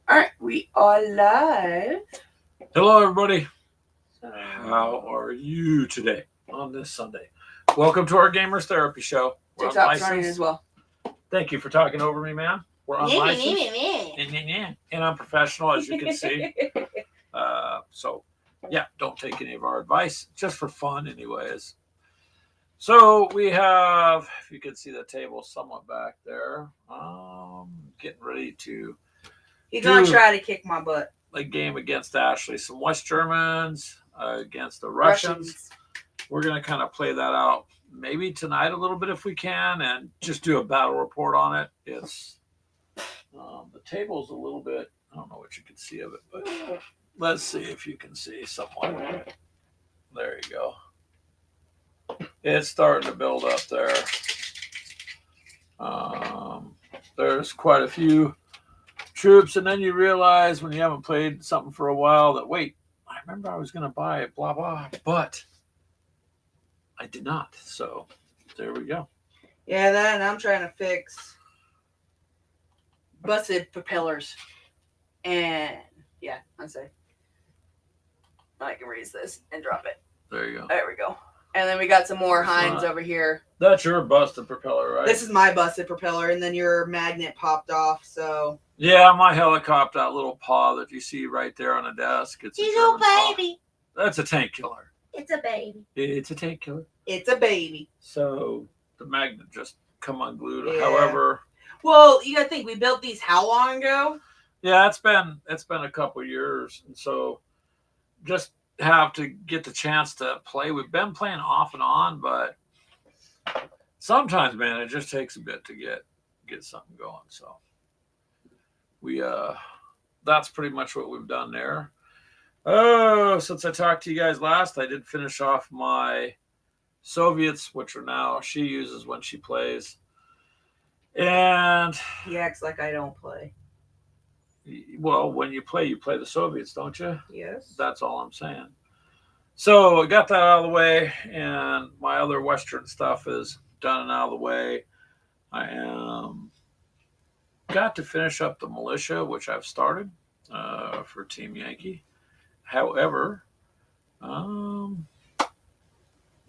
All right, we are live. Hello, everybody. So, How are you today on this Sunday? Welcome to our Gamers Therapy Show. We're TikTok's running as unlicensed. well. Thank you for talking over me, man. We're unlicensed and unprofessional, as you can see. So, yeah, don't take any of our advice, just for fun, anyways. So we have, if you can see the table somewhat back there, getting ready to He's gonna do try to kick my butt. a game against Ashley. Some West Germans against the Russians. We're going to kind of play that out maybe tonight a little bit if we can and just do a battle report on it. It's the table's a little bit, I don't know what you can see of it, but let's see if you can see somewhat. There you go. It's starting to build up there. There's quite a few troops, and then you realize when you haven't played something for a while that, wait, I remember I was going to buy it, blah, blah, but I did not. So there we go. Yeah, then I'm trying to fix busted propellers. And yeah, I say I can raise this and drop it. There you go. There we go. And then we got some more Heinz over here. That's your busted propeller, right? This is my busted propeller, and then your magnet popped off, so. Yeah, my helicopter, that little paw that you see right there on the desk. It's a little baby. Paw. That's a tank killer. It's a baby. It's a tank killer. It's a baby. So the magnet just come unglued. Yeah. However. Well, you gotta think, we built these how long ago? Yeah, it's been a couple of years, and so just have to get the chance to play. We've been playing off and on, but sometimes, man, it just takes a bit to get something going. So we that's pretty much what we've done there. Oh, since I talked to you guys last, I did finish off my Soviets, which are now she uses when she plays. And he acts like I don't play. Well, when you play the Soviets, don't you? Yes. That's all I'm saying. So I got that out of the way, and my other Western stuff is done and out of the way. I got to finish up the militia, which I've started for Team Yankee. However,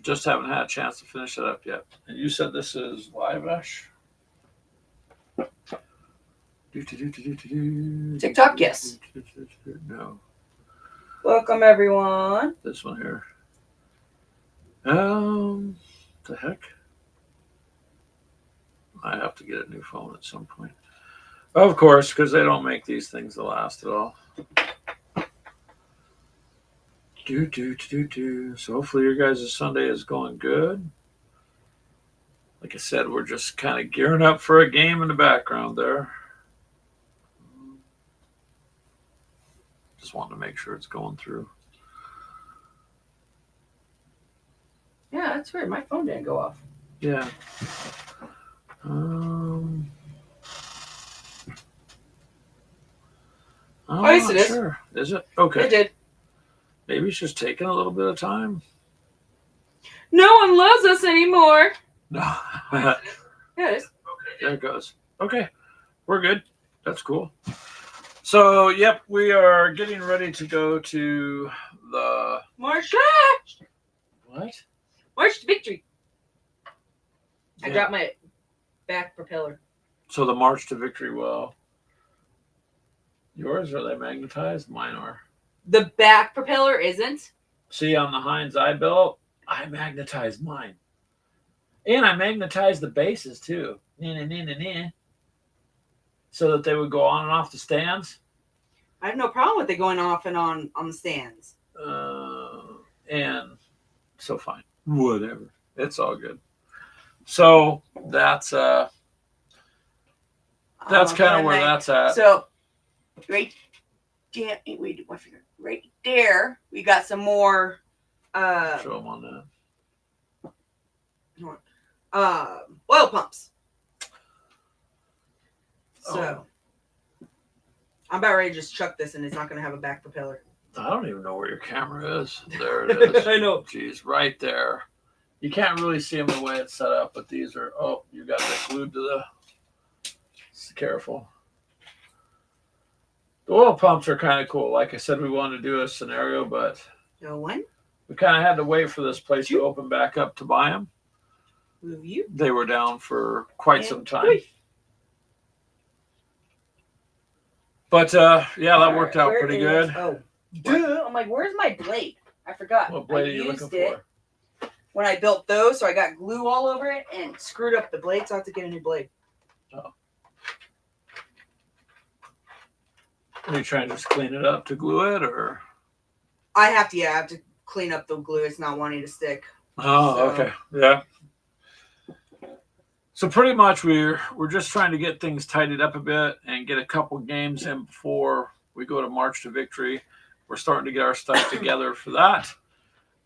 just haven't had a chance to finish it up yet. And you said this is live-ish? TikTok, yes. No. Welcome, everyone. This one here. The heck? I have to get a new phone at some point. Of course, because they don't make these things to last at all. So hopefully your guys' Sunday is going good. Like I said, we're just kind of gearing up for a game in the background there. Just wanted to make sure it's going through. Yeah, that's weird. My phone didn't go off. Yeah. Oh, yes, it is. Sure. Is it? Okay. It did. Maybe it's just taking a little bit of time. No one loves us anymore. No. Yeah, it is. Okay. There it goes. Okay. We're good. That's cool. So, yep, we are getting ready to go to the March. What? March to victory. Yeah. I dropped my back propeller. So the March to Victory well. Yours, are they magnetized? Mine are. The back propeller isn't. See, on the Heinz I built, I magnetized mine. And I magnetized the bases too. So that they would go on and off the stands. I have no problem with it going off and on the stands. And so fine. Whatever. It's all good. So that's kind of where that's at. So right there, we got some more show them on that. Oil pumps. So I'm about ready to just chuck this, and it's not going to have a back propeller. I don't even know where your camera is. There it is. I know. Jeez, right there. You can't really see them the way it's set up, but these are, oh, you got that glued to the, careful. The oil pumps are kind of cool. Like I said, we wanted to do a scenario, but No one? we kind of had to wait for this place to open back up to buy them. Move you? They were down for quite some time. Wait. But yeah, that worked out Where pretty is- good. Oh, duh. I'm like, where's my blade? I forgot. What blade I are you used looking it for? when I built those, so I got glue all over it and screwed up the blade, so I have to get a new blade. Are you trying to just clean it up to glue it, or? I have to clean up the glue. It's not wanting to stick. Oh, So- okay, yeah. So pretty much we're just trying to get things tidied up a bit and get a couple games in before we go to March to Victory. We're starting to get our stuff together for that.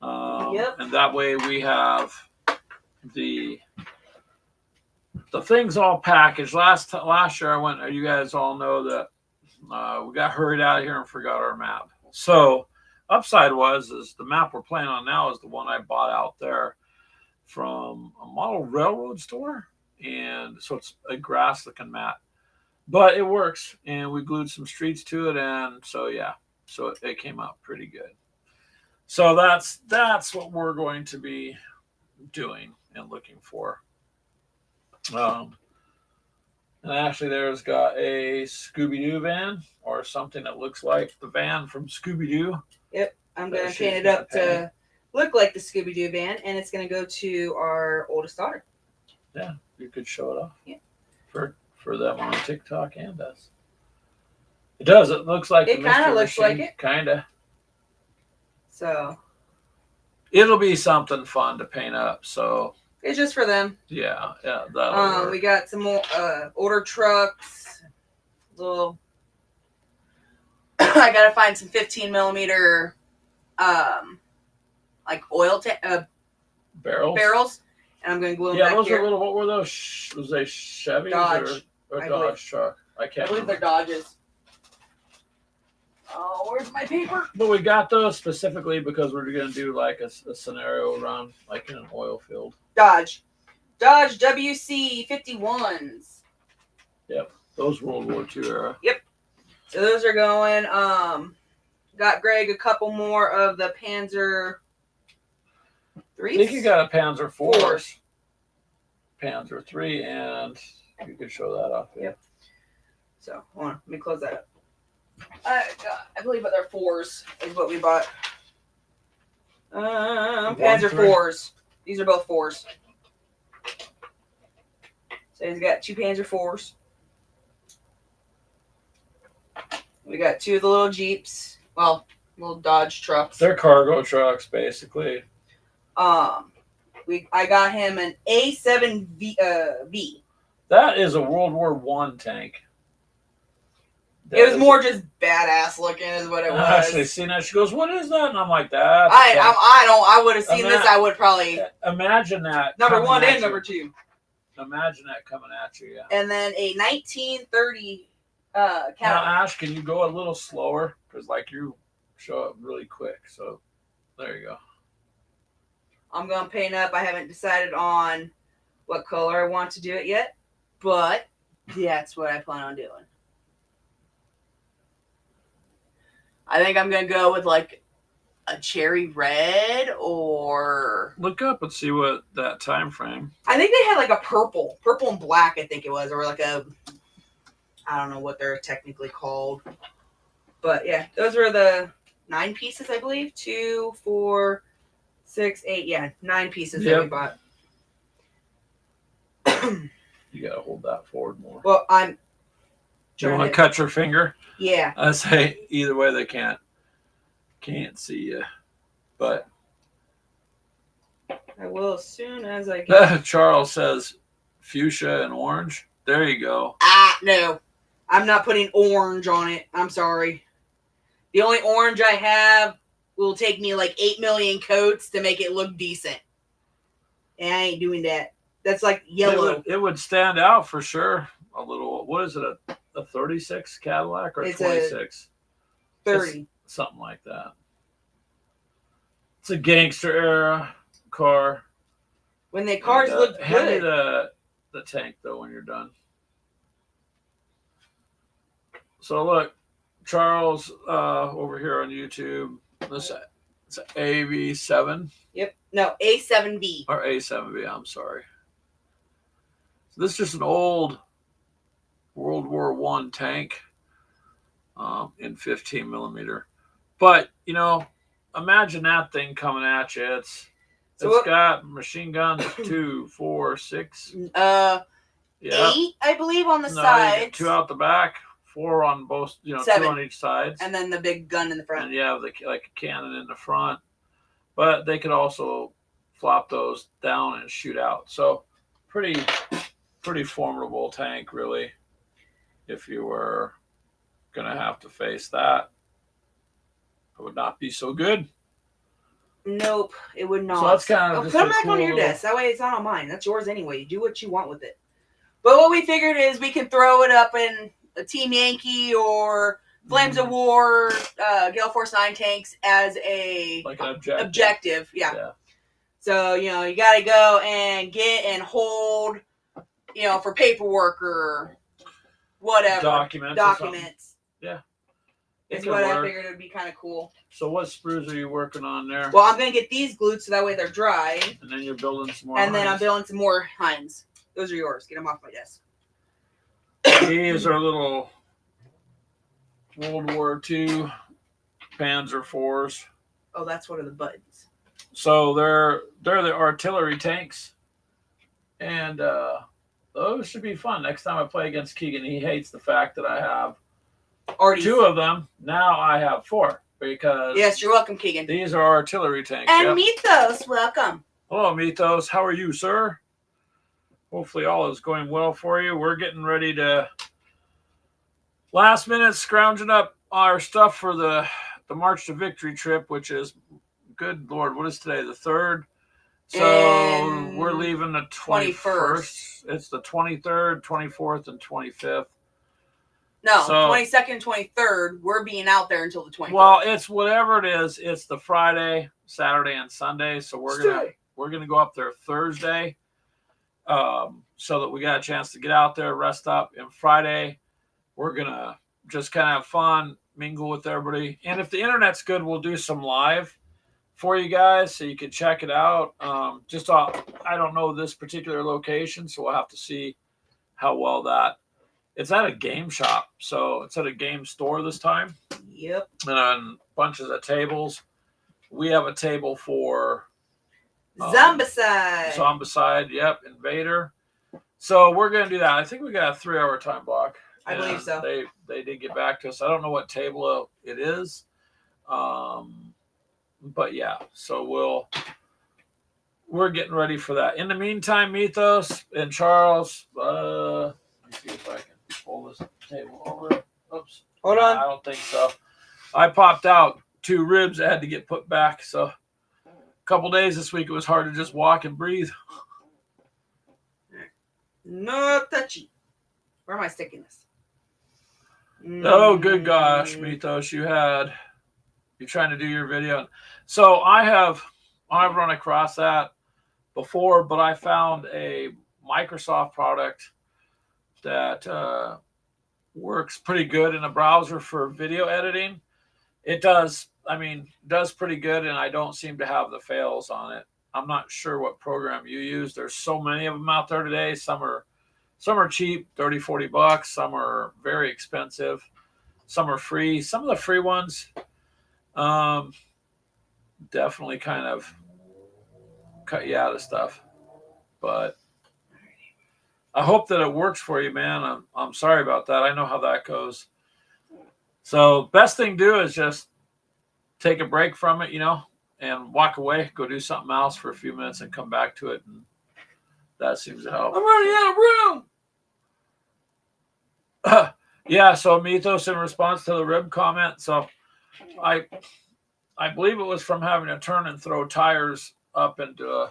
Yep. And that way we have the things all packaged. Last year I went. You guys all know that we got hurried out of here and forgot our map. So upside is the map we're playing on now is the one I bought out there from a model railroad store. And so it's a grass looking map, but it works. And we glued some streets to it. And so, yeah, so it came out pretty good. So that's what we're going to be doing and looking for. And actually there's got a Scooby-Doo van or something that looks like the van from Scooby-Doo. Yep. I'm That going to she's paint it gonna up to look like the Scooby-Doo van, and it's going to go to our oldest daughter. Yeah, you could show it off. Yeah. For them on TikTok and us. It does. It looks like It kinda looks like it. Kinda. So It'll be something fun to paint up. So it's just for them. yeah, that'll We work. got some more older trucks. Little. I gotta find some 15 millimeter, like oil barrels, and I'm gonna glue them Yeah, back those here. are little. What were those? Was they Chevys Dodge, or I Dodge believe. truck? I I can't believe they're remember. Dodges. Oh, where's my paper? But we got those specifically because we're gonna do like a scenario around like in an oil field. Dodge WC 51s. Those World War II era. So those are going. Got Greg a couple more of the Panzer I think you IIIs. got a Panzer IV, Fours. Panzer III, and you could show that off. Yep. So hold on, let me close that up. I believe they're 4s is what we bought. Panzer three. 4s. These are both 4s. So he's got 2 Panzer 4s. We got 2 of the little Jeeps. Well, little Dodge trucks. They're cargo trucks, basically. I got him an A7V. V. That is a World War One tank. It was more just badass looking, is what it was. I actually seen that. She goes, "What is that?" And I'm like, "That." I would have seen this. I would probably Imagine that. number coming 1 at and you. number 2. Imagine that coming at you. Yeah. And then a 1930 Now, Cadillac. Ash, can you go a little slower? Because like you show up really quick. So there you go. I'm gonna paint up. I haven't decided on what color I want to do it yet, but that's what I plan on doing. I think I'm gonna go with like a cherry red, or Look up and see what that time frame. I think they had like a purple and black. I think it was, or like a, I don't know what they're technically called, but yeah, those were the 9 pieces, I believe. 2, 4, 6, 8. Yeah, 9 pieces that we Yep. bought. You gotta hold that forward more. Well, I'm You trying want to to, cut your finger? yeah. I say either way they can't see you. But I will as soon as I get. Charles says fuchsia and orange. There you go. No. I'm not putting orange on it. I'm sorry. The only orange I have will take me like 8 million coats to make it look decent. And I ain't doing that. That's like yellow. It would stand out for sure. A little. What is it? A 36 Cadillac or It's a 26? 30. Something like that. It's a gangster era car. When the cars And, look hand me good. the tank though when you're done. So look, Charles over here on YouTube. This it's AV7 Yep. No, A7B. or A7B. I'm sorry. So this is just an old World War One tank in 15 millimeter. But imagine that thing coming at you. It's got machine guns 2, 4, 6. Yep. 8, I believe, on the sides. 2 out the back, 4 on both. 7. 2 on each side, and then the big gun in the front. And you have like a cannon in the front. But they could also flop those down and shoot out. So pretty formidable tank, really. If you were gonna have to face that, it would not be so good. Nope, it would not. So that's kind of put them back on your desk. That way it's not on mine. That's yours anyway. Do what you want with it. But what we figured is we can throw it up in a Team Yankee or Flames of War, Gale Force 9 tanks as a like an objective. Yeah. So, you got to go and get and hold, for paperwork or whatever. Documents. Yeah. Is what I figured it would be kind of cool. So what sprues are you working on there? Well, I'm going to get these glued so that way they're dry. And then you're building some more And then I'm building some more Heinz. Those are yours. Get them off my desk. These are little World War II Panzer IVs. Oh, that's one of the buttons. So they're the artillery tanks. And those should be fun. Next time I play against Keegan, he hates the fact that I have already 2 of them. Now I have 4 because yes, you're welcome, Keegan. These are artillery tanks. And Mythos, welcome. Hello, Mythos. How are you, sir? Hopefully all is going well for you. We're getting ready to last minute scrounging up our stuff for the March to Victory trip, which is, good Lord, what is today? The 3rd. So and we're leaving the 21st. It's the 23rd, 24th, and 25th. No, 22nd, 23rd. We're being out there until the 24th. Well, it's whatever it is. It's the Friday, Saturday, and Sunday. So we're gonna go up there Thursday, so that we got a chance to get out there, rest up. And Friday, we're gonna just kind of have fun, mingle with everybody. And if the internet's good, we'll do some live for you guys so you can check it out. I don't know this particular location, so we'll have to see how well that. It's at a game shop, so it's at a game store this time. Yep. And on bunches of tables. We have a table for Zombicide. Yep, Invader. So we're gonna do that. I think we got a 3-hour time block. I believe so. They did get back to us. I don't know what table it is. But yeah, so we're getting ready for that. In the meantime, Mythos and Charles, let me see if I can pull this table over. Oops. Hold on. I don't think so. I popped out 2 ribs that had to get put back. So a couple days this week, it was hard to just walk and breathe. No touchy. Where am I sticking this? Oh, good gosh, Mythos, you're trying to do your video. So I've run across that before, but I found a Microsoft product that works pretty good in a browser for video editing. It does pretty good, and I don't seem to have the fails on it. I'm not sure what program you use. There's so many of them out there today. Some are cheap, $30-$40. Some are very expensive. Some are free. Some of the free ones definitely kind of cut you out of stuff. But I hope that it works for you, man. I'm sorry about that. I know how that goes. So best thing to do is just take a break from it, and walk away, go do something else for a few minutes and come back to it. And that seems to help. I'm running out of room. Yeah, so Mythos, in response to the rib comment, so I believe it was from having to turn and throw tires up into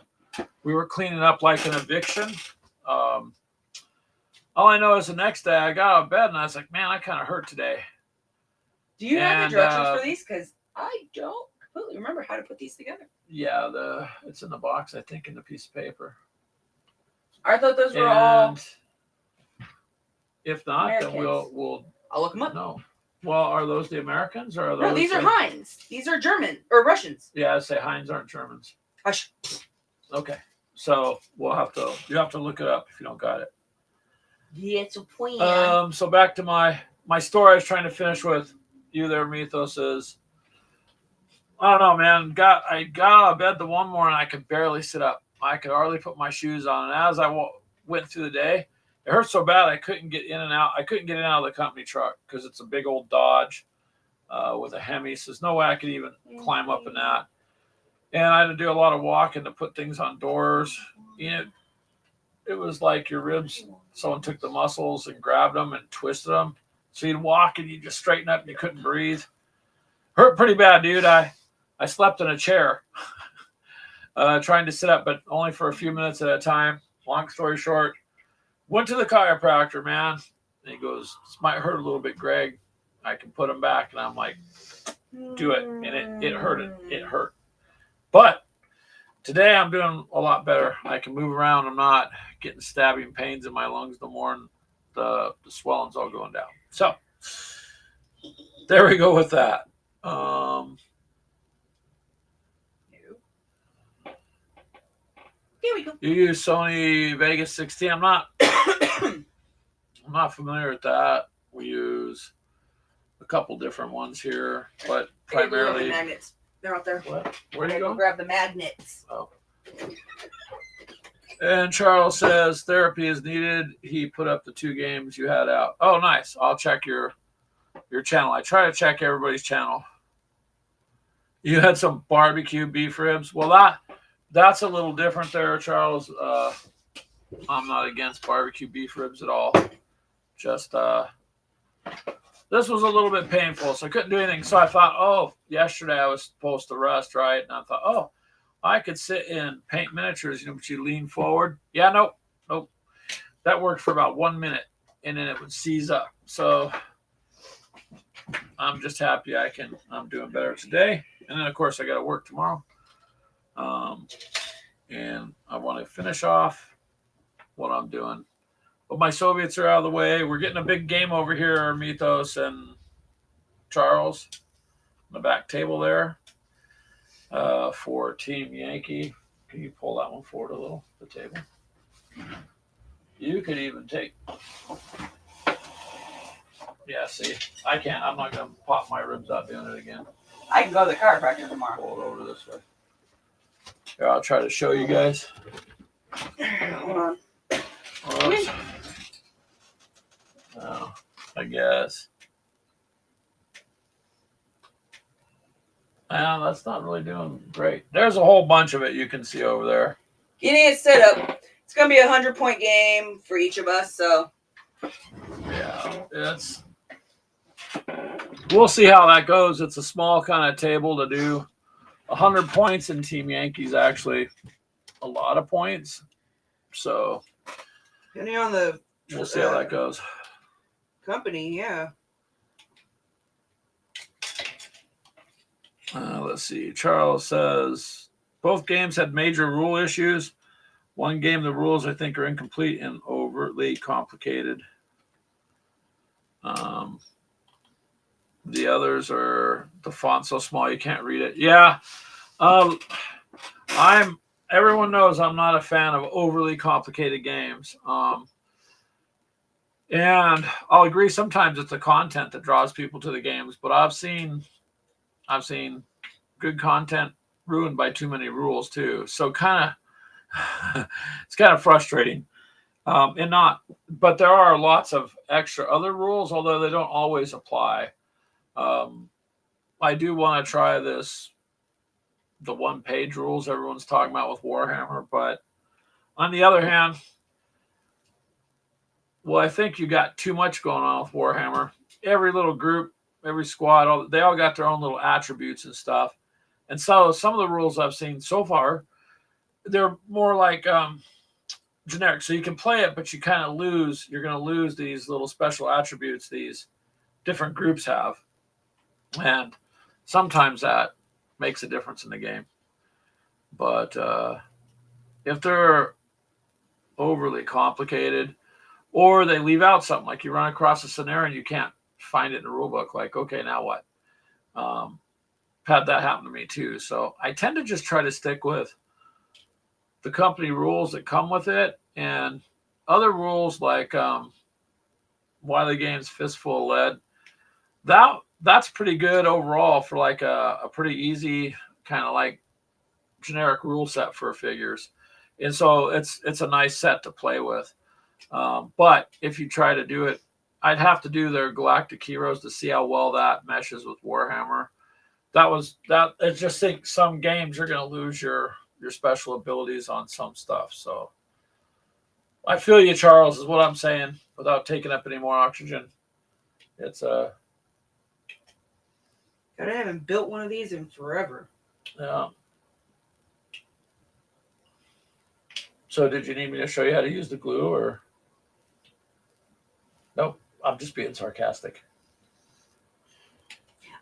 we were cleaning up like an eviction. All I know is the next day I got out of bed and I was like, man, I kind of hurt today. Do you have the directions for these? Because I don't completely remember how to put these together. Yeah, it's in the box, I think, in the piece of paper. I thought those were all. If not, Americans. then we'll I'll look them up. No. Well, are those the Americans or are those? No, these are Heinz. These are German or Russians. Yeah, I say Heinz aren't Germans. Hush. Okay, so you have to look it up if you don't got it. Yeah, it's a point. So back to my story I was trying to finish with you there, Mythos, is I don't know, man. I got out of bed the one morning, I could barely sit up. I could hardly put my shoes on, and as I went through the day, it hurt so bad I couldn't get in and out. I couldn't get in and out of the company truck because it's a big old Dodge with a Hemi. So there's no way I could even climb up in that. And I had to do a lot of walking to put things on doors. You know, it was like your ribs. Someone took the muscles and grabbed them and twisted them. So you'd walk and you'd just straighten up and you couldn't breathe. Hurt pretty bad, dude. I slept in a chair trying to sit up, but only for a few minutes at a time. Long story short, went to the chiropractor, man. And he goes, this might hurt a little bit, Greg. I can put him back. And I'm like, do it. And it hurt. It hurt. But today I'm doing a lot better. I can move around. I'm not getting stabbing pains in my lungs no more. And the swelling's all going down. So there we go with that. Here we go. You use Sony Vegas 16. I'm not familiar with that. We use a couple different ones here, but primarily the magnets. They're out there. What? Where do you go? Grab the magnets. Oh. And Charles says therapy is needed. He put up the 2 games you had out. Oh, nice. I'll check your channel. I try to check everybody's channel. You had some barbecue beef ribs. Well, that's a little different there, Charles. I'm not against barbecue beef ribs at all. Just this was a little bit painful, so I couldn't do anything. So I thought, yesterday I was supposed to rest, right? And I thought, I could sit in paint miniatures, but you lean forward. Yeah, nope. That worked for about 1 minute, and then it would seize up. So I'm just happy I'm doing better today. And then, of course, I got to work tomorrow. And I want to finish off what I'm doing. But my Soviets are out of the way. We're getting a big game over here, Mythos and Charles, on the back table there for Team Yankee. Can you pull that one forward a little, the table? You could even take... Yeah, see, I can't. I'm not going to pop my ribs out doing it again. I can go to the chiropractor tomorrow. Pull it over this way. Here, I'll try to show you guys. Hold on. I guess. Well, that's not really doing great. There's a whole bunch of it you can see over there. You need a setup. It's going to be a 100-point game for each of us, so. Yeah, we'll see how that goes. It's a small kind of table to do 100 points in Team Yankees, actually a lot of points. So depending on the we'll see how that goes. Company, yeah. Let's see. Charles says both games had major rule issues. One game, the rules I think are incomplete and overtly complicated. The others are the font so small you can't read it. Yeah. Everyone knows I'm not a fan of overly complicated games. And I'll agree sometimes it's the content that draws people to the games, but I've seen good content ruined by too many rules too. So it's kind of frustrating. But there are lots of extra other rules, although they don't always apply. I do want to try the 1-page rules everyone's talking about with Warhammer, but on the other hand, I think you got too much going on with Warhammer. Every little group, every squad, they all got their own little attributes and stuff. And so some of the rules I've seen so far, they're more like generic. So you can play it, but you kind of lose. You're going to lose these little special attributes these different groups have. And sometimes that makes a difference in the game. But if they're overly complicated, or they leave out something, like you run across a scenario and you can't find it in the rule book. Like, okay, now what? Had that happen to me too. So I tend to just try to stick with the company rules that come with it, and other rules like why the game's fistful of lead. That's pretty good overall for like a pretty easy kind of like generic rule set for figures, and so it's a nice set to play with. But if you try to do it, I'd have to do their Galactic Heroes to see how well that meshes with Warhammer. I just think some games you're going to lose your special abilities on some stuff. So I feel you, Charles, is what I'm saying without taking up any more oxygen. It's God, I haven't built one of these in forever. yeah. So did you need me to show you how to use the glue, or nope? I'm just being sarcastic.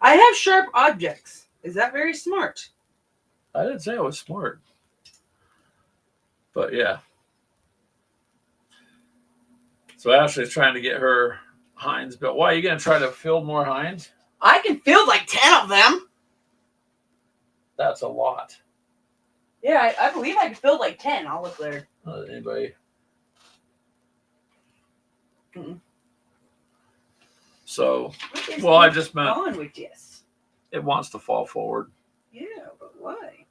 I have sharp objects. Is that very smart? I didn't say I was smart, but yeah. So Ashley's trying to get her Hinds built. Why are you going to try to field more Hinds? I can field like 10 of them. That's a lot. Yeah, I believe I can field like 10. I'll look there. Anybody? Mm-mm. So, well, I just meant on with this. It wants to fall forward. Yeah, but why?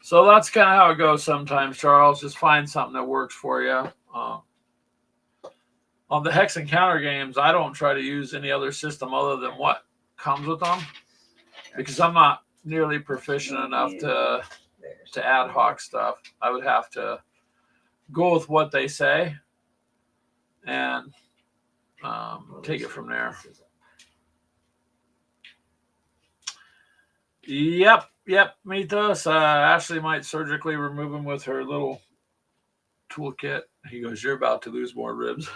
So that's kind of how it goes sometimes, Charles. Just find something that works for you. On the Hex Encounter games, I don't try to use any other system other than what comes with them, because I'm not nearly proficient enough to ad hoc stuff. I would have to go with what they say and take it from there. Yep, Mythos. Ashley might surgically remove him with her little toolkit. He goes, "You're about to lose more ribs."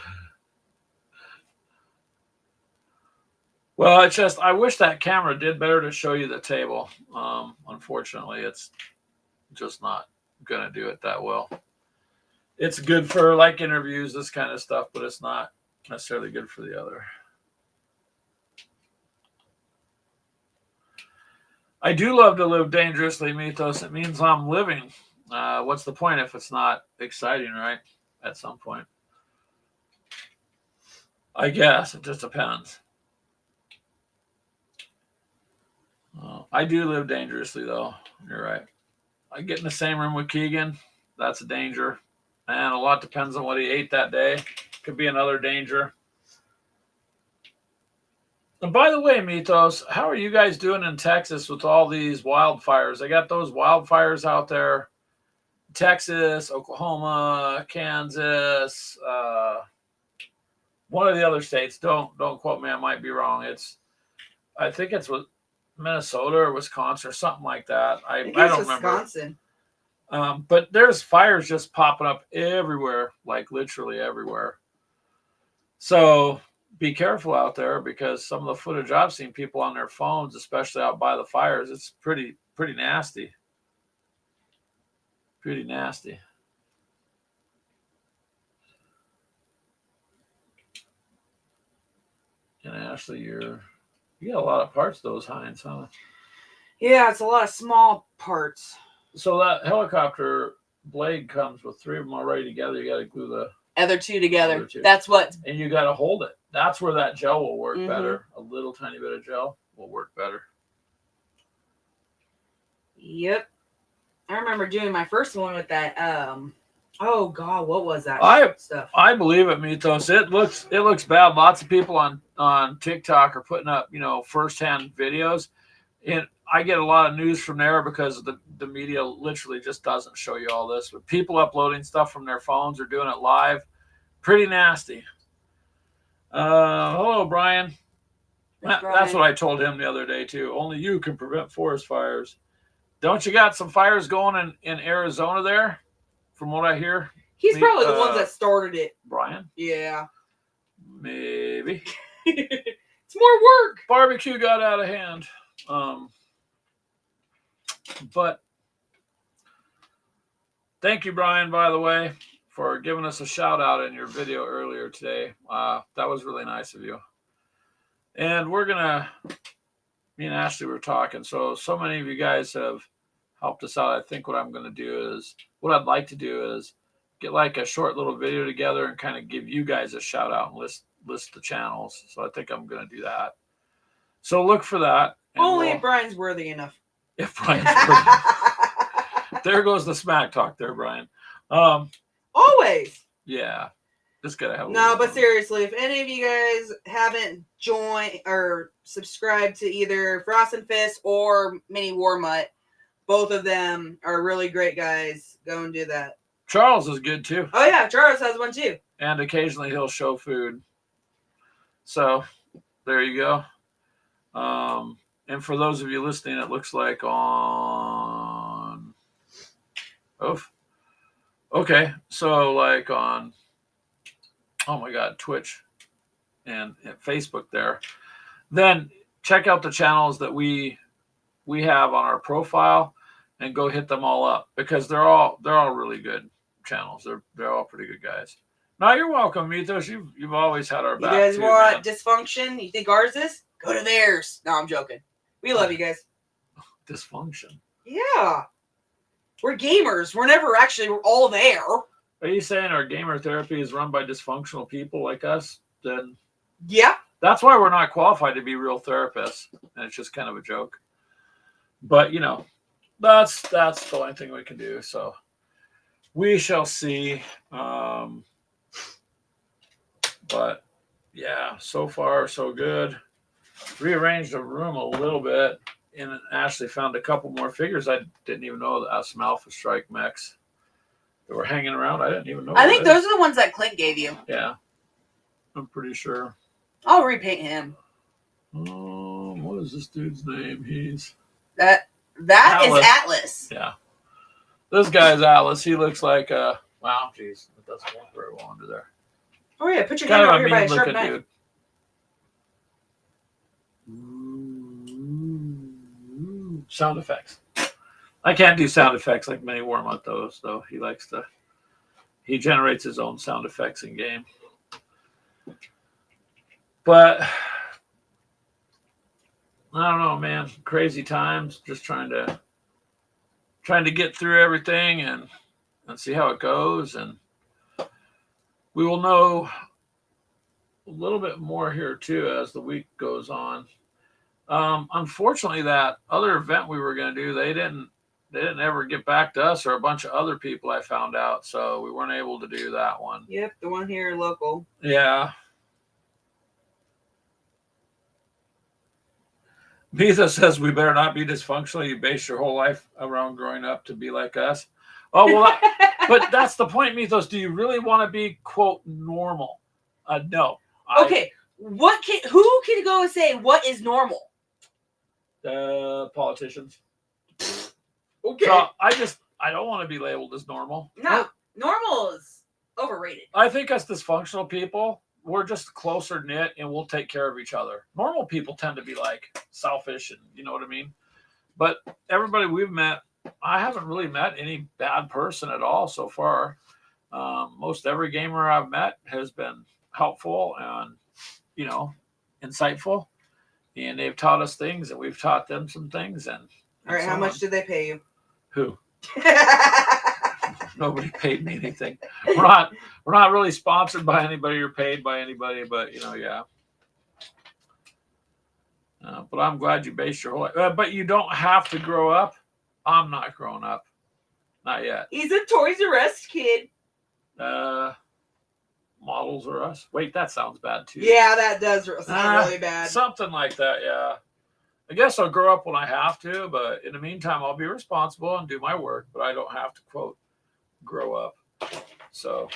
Well, it's just I wish that camera did better to show you the table. Unfortunately, it's just not gonna do it that well. It's good for like interviews, this kind of stuff, but it's not necessarily good for the other. I do love to live dangerously, Mythos. It means I'm living. What's the point if it's not exciting, right? At some point. I guess it just depends. I do live dangerously, though. You're right. I get in the same room with Keegan. That's a danger. And a lot depends on what he ate that day. Could be another danger. And by the way, Mythos, how are you guys doing in Texas with all these wildfires? They got those wildfires out there. Texas, Oklahoma, Kansas, one of the other states. Don't quote me. I might be wrong. I think it's with Minnesota or Wisconsin or something like that. I don't remember. Wisconsin. But there's fires just popping up everywhere, like literally everywhere. So be careful out there, because some of the footage I've seen people on their phones, especially out by the fires, it's pretty nasty. Pretty nasty. And Ashley, you got a lot of parts, those Hinds, huh? Yeah, it's a lot of small parts. So that helicopter blade comes with 3 of them already together. You got to glue the other two together. Other two. That's what. And you got to hold it. That's where that gel will work better. A little tiny bit of gel will work better. Yep. I remember doing my first one with that. Oh God, what was that stuff? I believe it, Mythos. It looks bad. Lots of people on TikTok are putting up, firsthand videos, and I get a lot of news from there because the media literally just doesn't show you all this. But people uploading stuff from their phones or doing it live, pretty nasty. Hello, Brian. That's what I told him the other day too. Only you can prevent forest fires. Don't you got some fires going in Arizona there? From what I hear. He's probably the ones that started it. Brian? Yeah. Maybe. It's more work. Barbecue got out of hand. But thank you, Brian, by the way, for giving us a shout out in your video earlier today. That was really nice of you. And me and Ashley were talking. So many of you guys have helped us out. I think what I'd like to do is get like a short little video together and kind of give you guys a shout out and list the channels. So I think I'm going to do that. So look for that. Only if Brian's worthy enough. If Brian's worthy. There goes the smack talk there, Brian. Always. Yeah. Just gotta have no, but seriously, if any of you guys haven't joined or subscribed to either Frost and Fist or Mini War Mutt, both of them are really great guys. Go and do that. Charles is good too. Oh yeah, Charles has one too. And occasionally he'll show food. So there you go. And for those of you listening, it looks like on. Oh, okay. So like on. Oh my God, Twitch and Facebook there. Then check out the channels that we have on our profile and go hit them all up because they're all really good channels. They're all pretty good guys. No, you're welcome, Mythos. You've always had our back. You guys too, want man. dysfunction? You think ours is? Go to theirs. No, I'm joking. We love you guys. Dysfunction. Yeah. We're gamers. We're all there. Are you saying our gamer therapy is run by dysfunctional people like us? Then yeah. That's why we're not qualified to be real therapists. And it's just kind of a joke. But that's the only thing we can do. So we shall see. But yeah, so far so good. Rearranged the room a little bit and Ashley found a couple more figures. I didn't even know that some Alpha Strike mechs that were hanging around. I didn't even know. I think those are the ones that Clint gave you. Yeah, I'm pretty sure. I'll repaint him. What is this dude's name? That Atlas. is Atlas. Yeah, this guy's Atlas. He looks like wow, geez, it doesn't look very well under there. Oh yeah, put your Kind hand of over a here by a mean sharp looking knife. dude. Sound effects. I can't do sound effects like Mini War Mutt those, though. He generates his own sound effects in game. But I don't know, man. Crazy times. Just trying to get through everything and see how it goes. And we will know a little bit more here too as the week goes on. Unfortunately, that other event we were going to do, they didn't ever get back to us or a bunch of other people, I found out. So we weren't able to do that one. Yep, the one here local. Yeah. Mitha says we better not be dysfunctional. You base your whole life around growing up to be like us. Oh, well, but that's the point, Mythos. Do you really want to be, quote, normal? No. Okay. Who can go and say what is normal? Politicians. Okay. So I don't want to be labeled as normal. No, normal is overrated. I think us dysfunctional people, we're just closer knit and we'll take care of each other. Normal people tend to be like selfish and you know what I mean? But everybody we've met, I haven't really met any bad person at all so far. Most every gamer I've met has been helpful and, insightful. And they've taught us things and we've taught them some things. And all right, how much did they pay you? Who? Nobody paid me anything. We're not really sponsored by anybody or paid by anybody, but yeah. But I'm glad you based your whole life. But you don't have to grow up. I'm not growing up. Not yet. He's a Toys R Us kid. Models R Us. Wait, that sounds bad too. Yeah, that does sound really bad. Something like that, yeah. I guess I'll grow up when I have to, but in the meantime, I'll be responsible and do my work, but I don't have to, quote, grow up. So,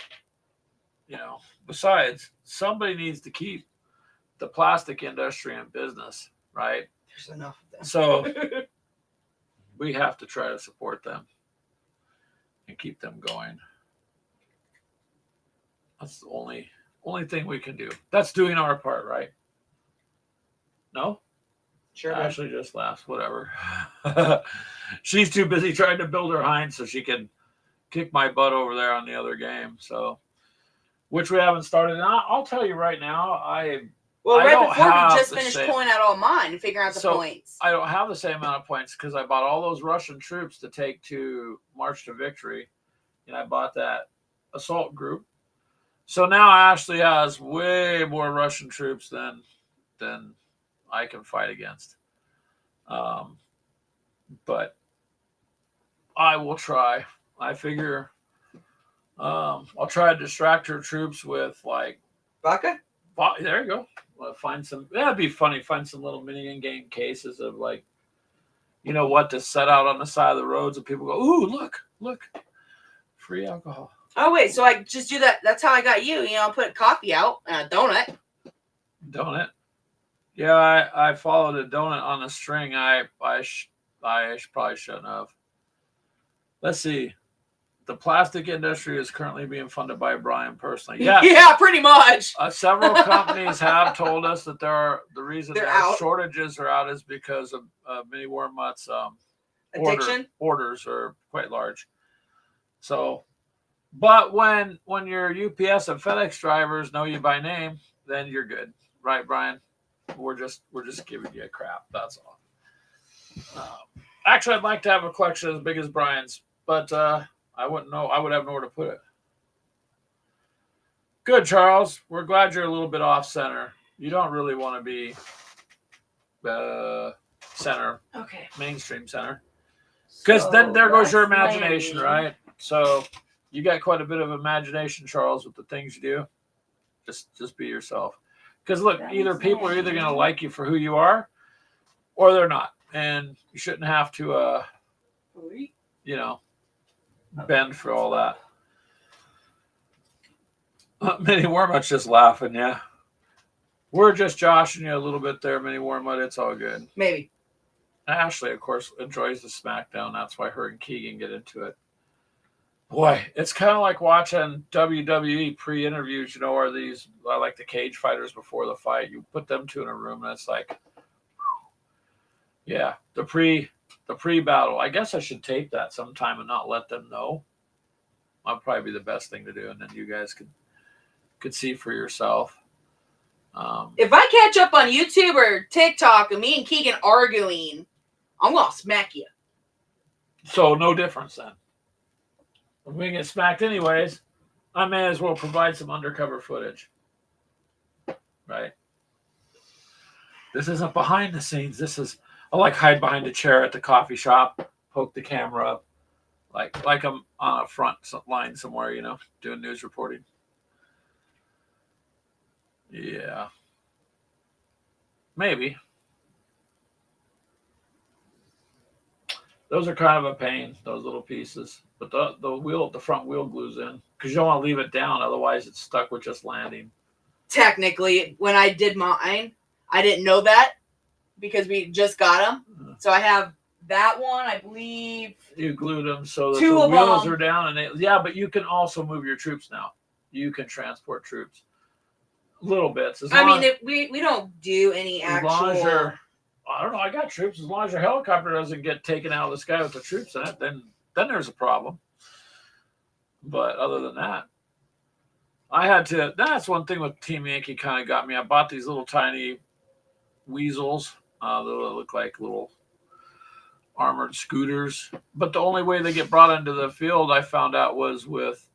besides, somebody needs to keep the plastic industry in business, right? There's enough of them. So, we have to try to support them and keep them going. That's the only thing we can do. That's doing our part, right? No? Sure. Ashley just laughs. Whatever. She's too busy trying to build her hind so she can kick my butt over there on the other game. So, which we haven't started. And I'll tell you right now, Well, I right don't before we have just the finished same- pulling out all mine and figuring out the So, points. I don't have the same amount of points because I bought all those Russian troops to take to March to Victory, and I bought that assault group. So now Ashley has way more Russian troops than I can fight against. But I will try. I figure I'll try to distract her troops with like Vodka? there you go. Find some. That'd be funny. Find some little mini in-game cases of like, you know what, to set out on the side of the roads, and people go, "Ooh, look, free alcohol." Oh wait, so I just do that. That's how I got you. You know, I put coffee out and a donut. Donut. Yeah, I followed a donut on a string. I probably shouldn't have. Let's see. The plastic industry is currently being funded by Brian personally. Yes. Yeah, pretty much. Several companies have told us that the reason They're their out. shortages are out is because of mini Wormut's Addiction. orders are quite large. So, but when your UPS and FedEx drivers know you by name, then you're good, right, Brian? We're just giving you a crap. That's all. Actually, I'd like to have a collection as big as Brian's, but I wouldn't know. I would have nowhere to put it. Good, Charles. We're glad you're a little bit off center. You don't really want to be center, Okay. mainstream center, because then there goes your imagination, landing. right? So you got quite a bit of imagination, Charles, with the things you do. Just be yourself. Because look, either people are either going to like you for who you are, or they're not, and you shouldn't have to, bend for all that. Mini Wormut's just laughing, yeah. We're just joshing you a little bit there, Mini Wormut. It's all good. Maybe. Ashley, of course, enjoys the SmackDown. That's why her and Keegan get into it. Boy, it's kind of like watching WWE pre-interviews, or these, like the cage fighters before the fight. You put them two in a room, and it's like, yeah, the pre-battle. I guess I should tape that sometime and not let them know. That'd probably be the best thing to do, and then you guys could see for yourself. If I catch up on YouTube or TikTok of me and Keegan arguing, I'm gonna smack you. So no difference then. If we get smacked anyways, I may as well provide some undercover footage. Right? This isn't behind the scenes. This is, I like hide behind a chair at the coffee shop, poke the camera up, like I'm on a front line somewhere, doing news reporting. Yeah. Maybe. Those are kind of a pain, those little pieces. But the front wheel glues in because you don't want to leave it down, otherwise it's stuck with just landing. Technically, when I did mine, I didn't know that because we just got them. So I have that one, I believe. You glued them so that Two the of wheels them. are down, but you can also move your troops now. You can transport troops. Little bits. We don't do any as long as actual. I don't know. I got troops. As long as your helicopter doesn't get taken out of the sky with the troops in it, then there's a problem. But other than that, I had to. That's one thing with Team Yankee kind of got me. I bought these little tiny weasels. They look like little armored scooters. But the only way they get brought into the field, I found out, was with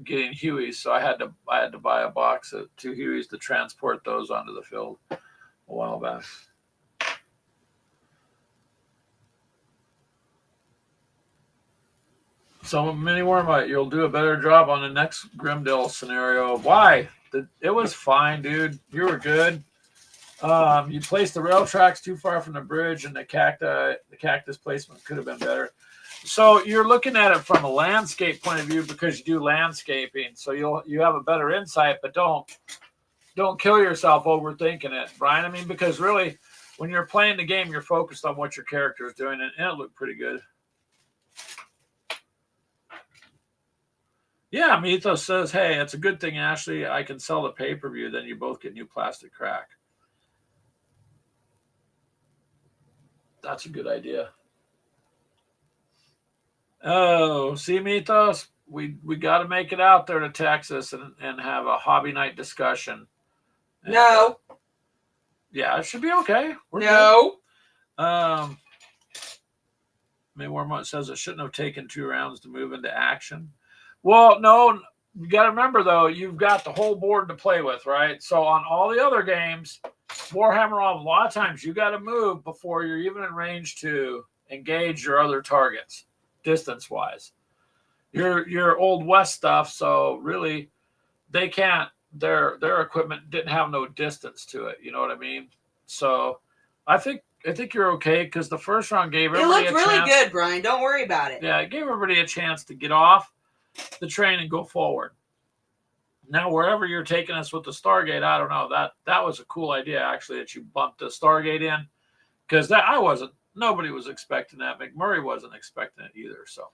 getting Hueys. So I had to buy a box of 2 Hueys to transport those onto the field a while back. So, Mini Wormut, you'll do a better job on the next Grimdale scenario. Why? It was fine, dude. You were good. You placed the rail tracks too far from the bridge, and the cactus placement could have been better. So you're looking at it from a landscape point of view because you do landscaping. So you have a better insight, but don't kill yourself overthinking it, Brian. Because really, when you're playing the game, you're focused on what your character is doing, and it looked pretty good. Yeah, Mythos says, hey, it's a good thing, Ashley. I can sell the pay-per-view, then you both get new plastic crack. That's a good idea. Oh, see, Mythos, we got to make it out there to Texas and have a hobby night discussion. No. Yeah, it should be okay. We're No. good. Maybe Warmont says it shouldn't have taken 2 rounds to move into action. Well, no, you got to remember though, you've got the whole board to play with, right? So on all the other games, Warhammer on a lot of times you got to move before you're even in range to engage your other targets, distance wise. Your old West stuff, so really they can't. Their equipment didn't have no distance to it. You know what I mean? So I think you're okay because the first round gave It everybody looked a really chance. good, Brian. Don't worry about it. Yeah, it gave everybody a chance to get off the train and go forward. Now, wherever you're taking us with the Stargate, I don't know. That was a cool idea actually that you bumped the Stargate in because nobody was expecting that. McMurray wasn't expecting it either. So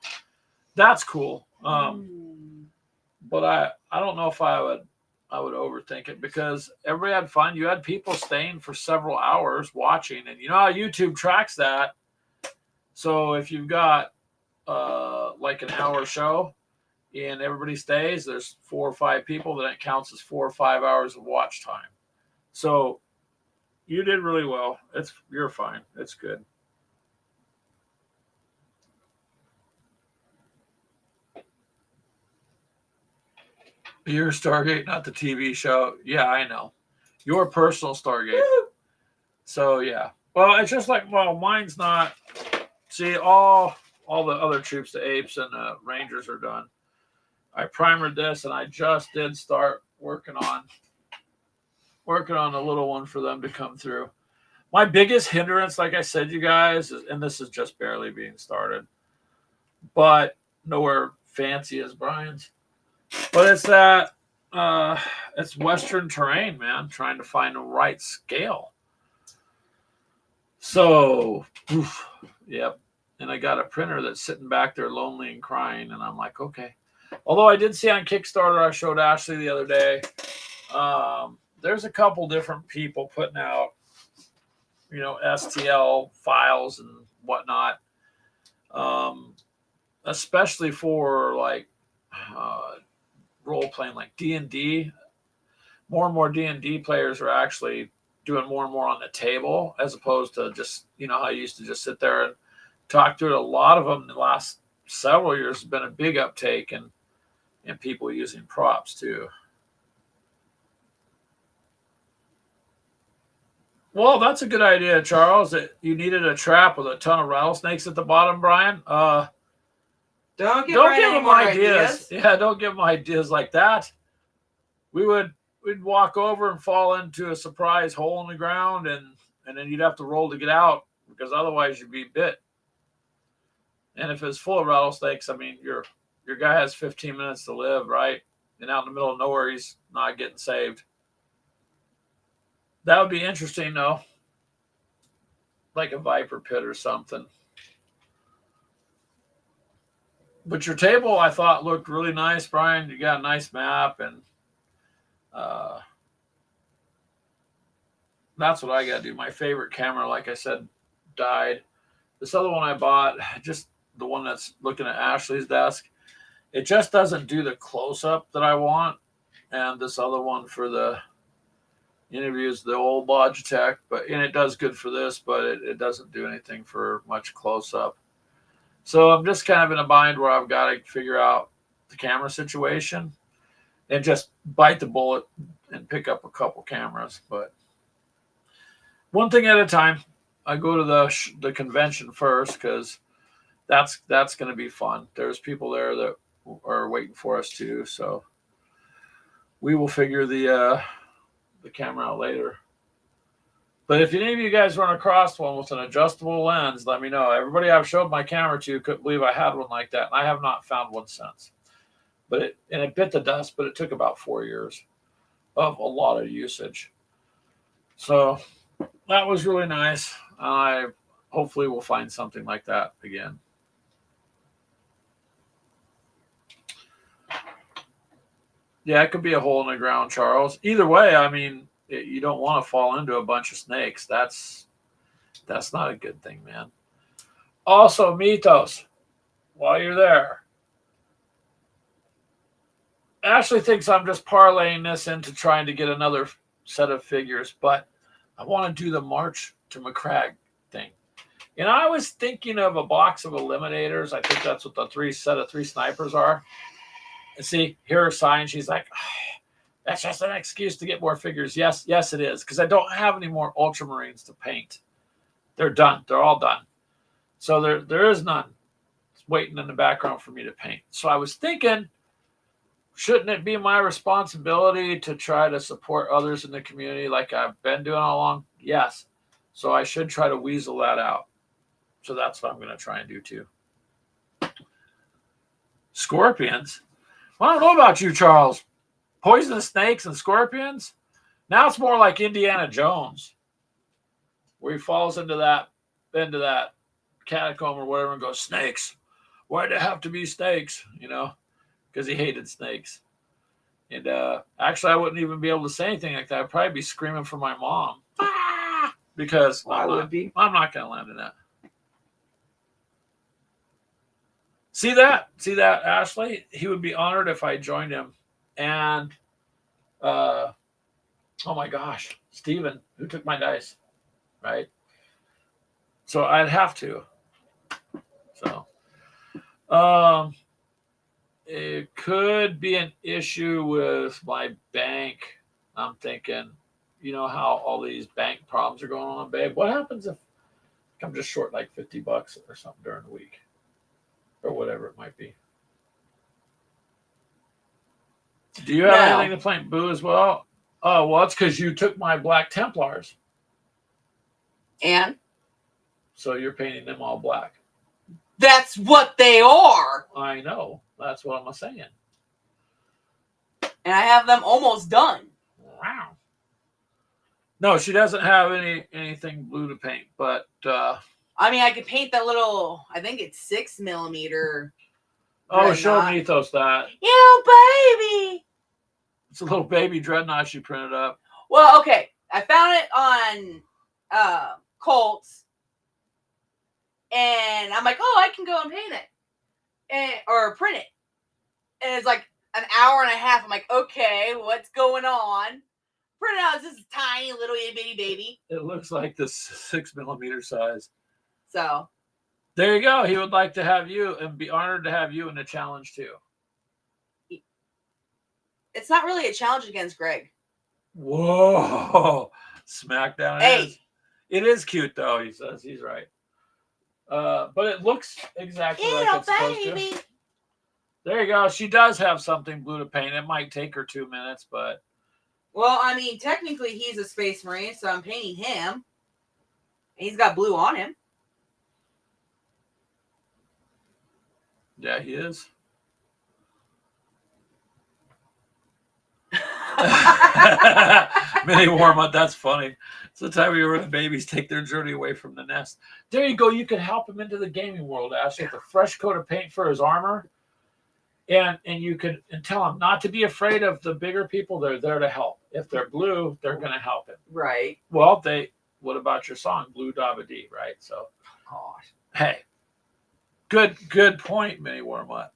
that's cool. But I don't know if I would overthink it because everybody had fun. You had people staying for several hours watching, and you know how YouTube tracks that. So if you've got like an hour show and everybody stays, there's 4 or 5 people, then it counts as 4 or 5 hours of watch time. So you did really well. You're fine. It's good. Your Stargate, not the TV show. Yeah, I know. Your personal Stargate. So yeah. Well, it's just like, well, mine's not. See, all the other troops, the apes and the rangers are done. I primered this, and I just did start working on a little one for them to come through. My biggest hindrance, like I said, you guys, and this is just barely being started, but nowhere fancy as Brian's. But it's that it's Western terrain, man, trying to find the right scale. So, yep. And I got a printer that's sitting back there lonely and crying, and I'm like, okay. Although I did see on Kickstarter, I showed Ashley the other day, there's a couple different people putting out, you know, STL files and whatnot, especially for like role playing, like D&D. More and more D&D players are actually doing more and more on the table as opposed to just, you know, how you used to just sit there and talk to it. A lot of them in the last several years has been a big uptake and people using props too. Well, that's a good idea, Charles. That you needed a trap with a ton of rattlesnakes at the bottom, Brian. Don't give them ideas. Yeah, don't give them ideas like that. We'd walk over and fall into a surprise hole in the ground, and then you'd have to roll to get out because otherwise you'd be bit. And if it's full of rattlesnakes, I mean, your guy has 15 minutes to live, right? And out in the middle of nowhere, he's not getting saved. That would be interesting, though. Like a viper pit or something. But your table, I thought, looked really nice, Brian. You got a nice map, and that's what I got to do. My favorite camera, like I said, died. This other one I bought, just the one that's looking at Ashley's desk, it just doesn't do the close-up that I want. And this other one for the interviews, the old Logitech, and it does good for this, but it doesn't do anything for much close-up. So I'm just kind of in a bind where I've got to figure out the camera situation and just bite the bullet and pick up a couple cameras. But one thing at a time. I go to the convention first because that's going to be fun. There's people there that are waiting for us too, so we will figure the camera out later. But if any of you guys run across one with an adjustable lens, let me know. Everybody I've showed my camera to couldn't believe I had one like that, and I have not found one since. But it bit the dust, but it took about 4 years of a lot of usage. So that was really nice. I hopefully will find something like that again. Yeah, it could be a hole in the ground, Charles. Either way, I mean, you don't want to fall into a bunch of snakes. That's not a good thing, man. Also, Mythos, while you're there, Ashley thinks I'm just parlaying this into trying to get another set of figures, but I want to do the March to McCragg thing. And I was thinking of a box of eliminators. I think that's what the set of 3 snipers are. And see, here her sign. She's like, that's just an excuse to get more figures. Yes, it is. Because I don't have any more Ultramarines to paint. They're done. They're all done. So there is none. It's waiting in the background for me to paint. So I was thinking, shouldn't it be my responsibility to try to support others in the community like I've been doing all along? Yes. So I should try to weasel that out. So that's what I'm going to try and do too. Scorpions? Well, I don't know about you, Charles. Poisonous snakes and scorpions? Now it's more like Indiana Jones, where he falls into that catacomb or whatever and goes, snakes. Why'd it have to be snakes? You know, because he hated snakes. And actually, I wouldn't even be able to say anything like that. I'd probably be screaming for my mom. Ah! Because I'm not going to land in that. See that, Ashley? He would be honored if I joined him. And, oh my gosh, Steven, who took my dice, right? So I'd have to. So, it could be an issue with my bank. I'm thinking, you know how all these bank problems are going on, babe? What happens if I'm just short like $50 or something during the week? Or whatever it might be. Do you have anything to paint Boo as well? Oh, well, it's because you took my Black Templars. And? So you're painting them all black. That's what they are. I know. That's what I'm saying. And I have them almost done. Wow. No, she doesn't have anything blue to paint, but I mean, I could paint that little, I think it's 6mm. Oh, show Mythos that. You baby. It's a little baby dreadnought she printed up. Well, okay. I found it on Colts. And I'm like, oh, I can go and paint it. Or print it. And it's like an hour and a half. I'm like, okay, what's going on? Print it out. This is tiny little itty bitty baby. It looks like the 6mm size. So there you go. He would like to have you and be honored to have you in the challenge too. It's not really a challenge against Greg. Whoa. Smackdown. Hey. It is cute though, he says. He's right. But it looks exactly like it's supposed to. There you go. She does have something blue to paint. It might take her 2 minutes, but. Well, I mean, technically he's a Space Marine, so I'm painting him. He's got blue on him. Yeah, he is. Mini warm-up, that's funny. It's the time of year when the babies take their journey away from the nest. There you go. You can help him into the gaming world, Ashley, with a fresh coat of paint for his armor. And you can tell him not to be afraid of the bigger people. They're there to help. If they're blue, they're going to help him. Right. Well, what about your song, Blue Dabba Dee, right? So, gosh. Hey, good point, Mini Warm-Up.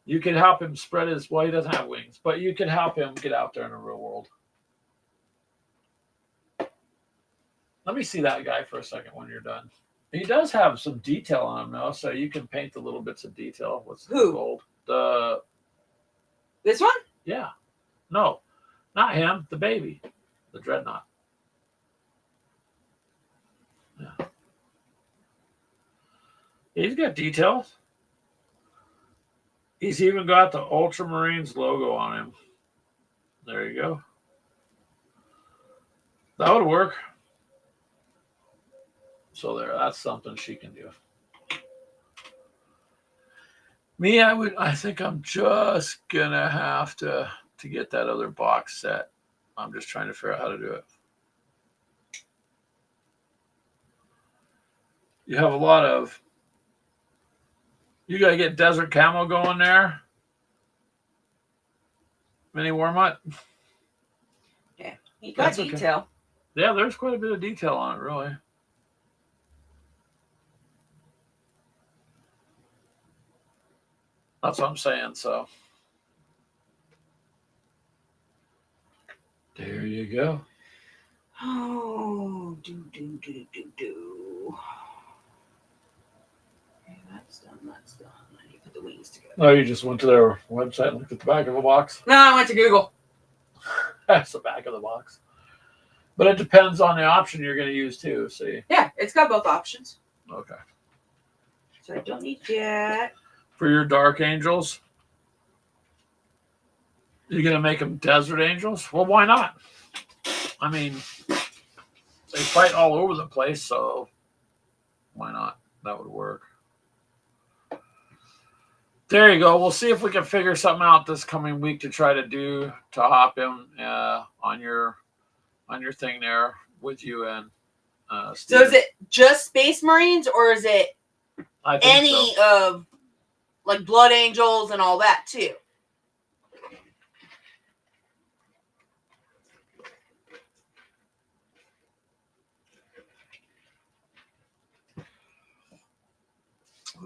You can help him spread his, well, he doesn't have wings, but you can help him get out there in the real world. Let me see that guy for a second when you're done. He does have some detail on him, though, so you can paint the little bits of detail. What's the gold? This one? Yeah. No, not him. The baby. The dreadnought. Yeah. He's got details. He's even got the Ultramarines logo on him. There you go. That would work. So that's something she can do. Me, I think I'm just gonna have to get that other box set. I'm just trying to figure out how to do it. You have a lot of. You gotta get desert camo going there. Mini Warm-Up. Yeah, you got detail. Okay. Yeah, there's quite a bit of detail on it, really. That's what I'm saying, so. There you go. Oh, Okay, that's done. I need to put the wings together. Oh, you just went to their website and looked at the back of the box? No, I went to Google. That's the back of the box. But it depends on the option you're going to use too. See? Yeah, it's got both options. Okay. So I don't need Jet. For your Dark Angels, you're going to make them Desert Angels? Well, why not? I mean, they fight all over the place, so why not? That would work. There you go. We'll see if we can figure something out this coming week to try to hop in on your thing there with you and So is it just Space Marines, or is it I think any so. of like Blood Angels and all that too?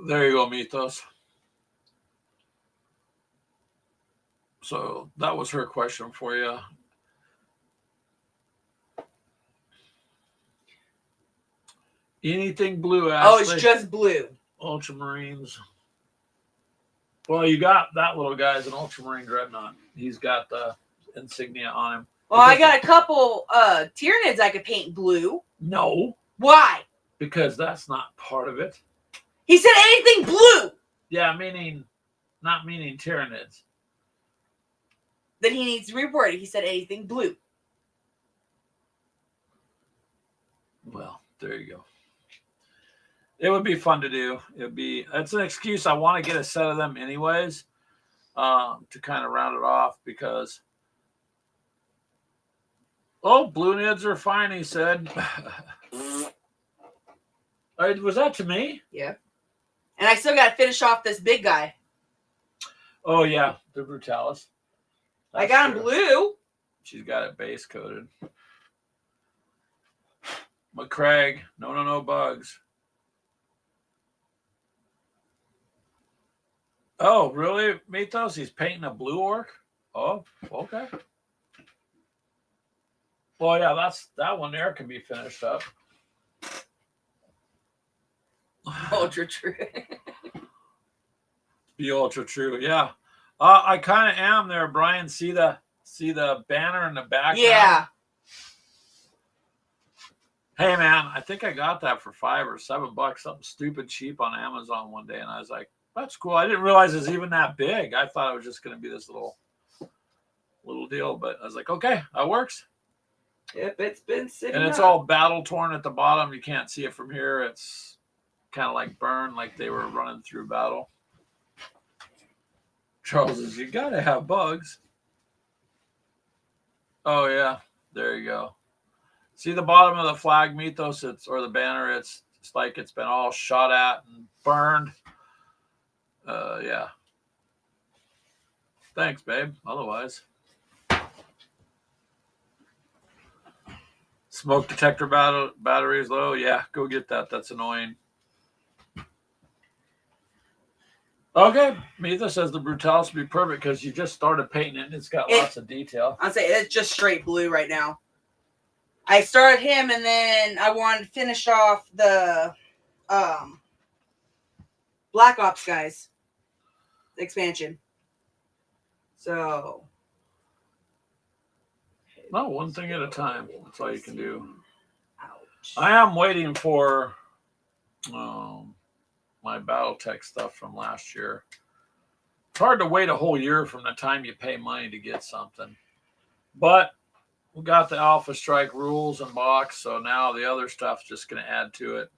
There you go, Mythos. So that was her question for you. Anything blue, Ashley? Oh, it's just blue. Ultramarines. Well, you got that little guy's an Ultramarine Dreadnought. He's got the insignia on him. Well, I got a couple Tyranids I could paint blue. No. Why? Because that's not part of it. He said anything blue. Yeah, not meaning Tyranids. Then he needs to reword it. He said anything blue. Well, there you go. It would be fun to do. It's an excuse. I want to get a set of them anyways, to kind of round it off because blue nids are fine, he said. Was that to me? Yeah. And I still got to finish off this big guy. Oh, yeah. The Brutalis. I got him blue. She's got it base coated. McCraig. No bugs. Oh, really, Mythos? He's painting a blue orc? Oh, okay. Well, yeah, that one there can be finished up. Ultra true. Be ultra true, yeah. I kind of am there, Brian. See the banner in the background? Yeah. Hey, man, I think I got that for $5 or $7, something stupid cheap on Amazon one day, and I was like, that's cool. I didn't realize it was even that big. I thought it was just going to be this little deal, but I was like, okay, that works. Yep, it's been sitting. And it's all battle torn at the bottom. You can't see it from here. It's kind of like burned, like they were running through battle. Charles says, you got to have bugs. Oh, yeah. There you go. See the bottom of the flag, Mythos, or the banner, it's like it's been all shot at and burned. Yeah. Thanks, babe. Otherwise. Smoke detector batteries low. Yeah, go get that. That's annoying. Okay. Mythos says the Brutalis would be perfect because you just started painting it and it's got lots of detail. I'll say it's just straight blue right now. I started him and then I wanted to finish off the Black Ops guys expansion. So no, one thing at a time. That's all you can do. Ouch. I am waiting for my BattleTech stuff from last year. It's hard to wait a whole year from the time you pay money to get something. But we got the Alpha Strike rules and box, so now the other stuff's just going to add to it.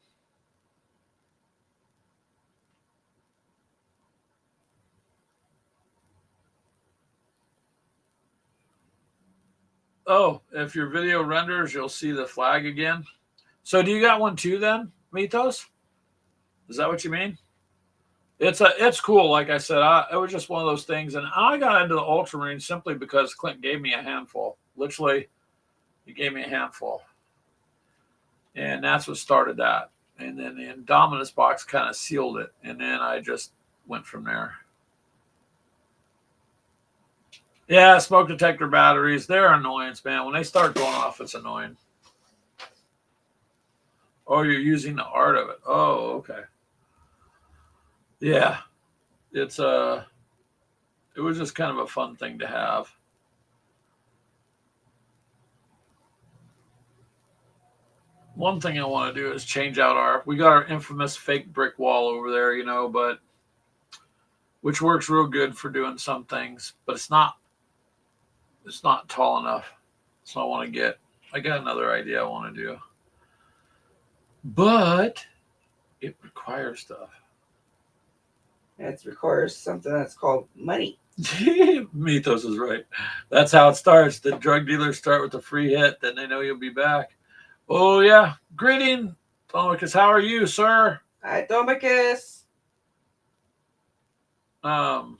Oh, if your video renders, you'll see the flag again. So do you got one too then, Mythos? Is that what you mean? It's cool. Like I said, it was just one of those things. And I got into the Ultramarine simply because Clint gave me a handful. Literally, he gave me a handful. And that's what started that. And then the Indominus box kind of sealed it. And then I just went from there. Yeah, smoke detector batteries. They're annoyance, man. When they start going off, it's annoying. Oh, you're using the art of it. Oh, okay. Yeah, it's it was just kind of a fun thing to have. One thing I want to do is change out we got our infamous fake brick wall over there, but which works real good for doing some things, but it's not tall enough. So I got another idea I want to do, but it requires stuff. It requires something that's called money. Mythos is right. That's how it starts. The drug dealers start with a free hit, then they know you'll be back. Oh yeah, greeting, Tomicus. How are you, sir? Hi, Tomicus. That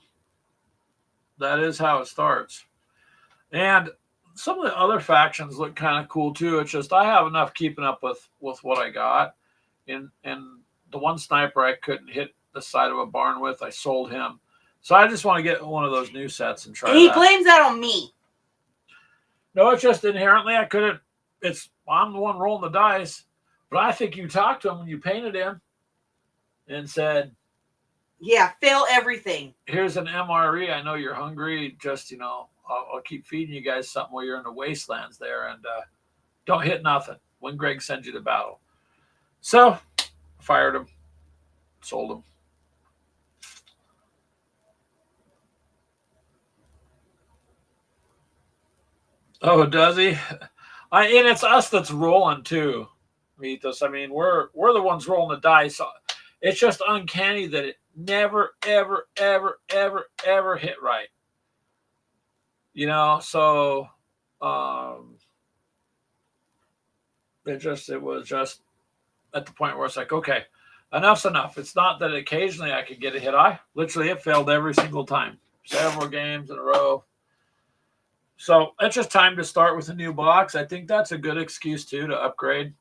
is how it starts. And some of the other factions look kind of cool too. It's just I have enough keeping up with what I got. And the one sniper I couldn't hit the side of a barn with, I sold him. So I just want to get one of those new sets and try And he that. blames that on me. No, it's just inherently I couldn't. I'm the one rolling the dice. But I think you talked to him when you painted him and said, yeah, fail everything. Here's an MRE. I know you're hungry. Just, I'll keep feeding you guys something while you're in the wastelands there. And don't hit nothing when Greg sends you to battle. So, fired him. Sold him. Oh, does he? And it's us that's rolling too, Mythos. I mean, we're the ones rolling the dice. It's just uncanny that it never, ever, ever, ever, ever hit right. So it was just at the point where it's like, okay, enough's enough. It's not that occasionally I could get a hit. It failed every single time, several games in a row. So it's just time to start with a new box. I think that's a good excuse too to upgrade,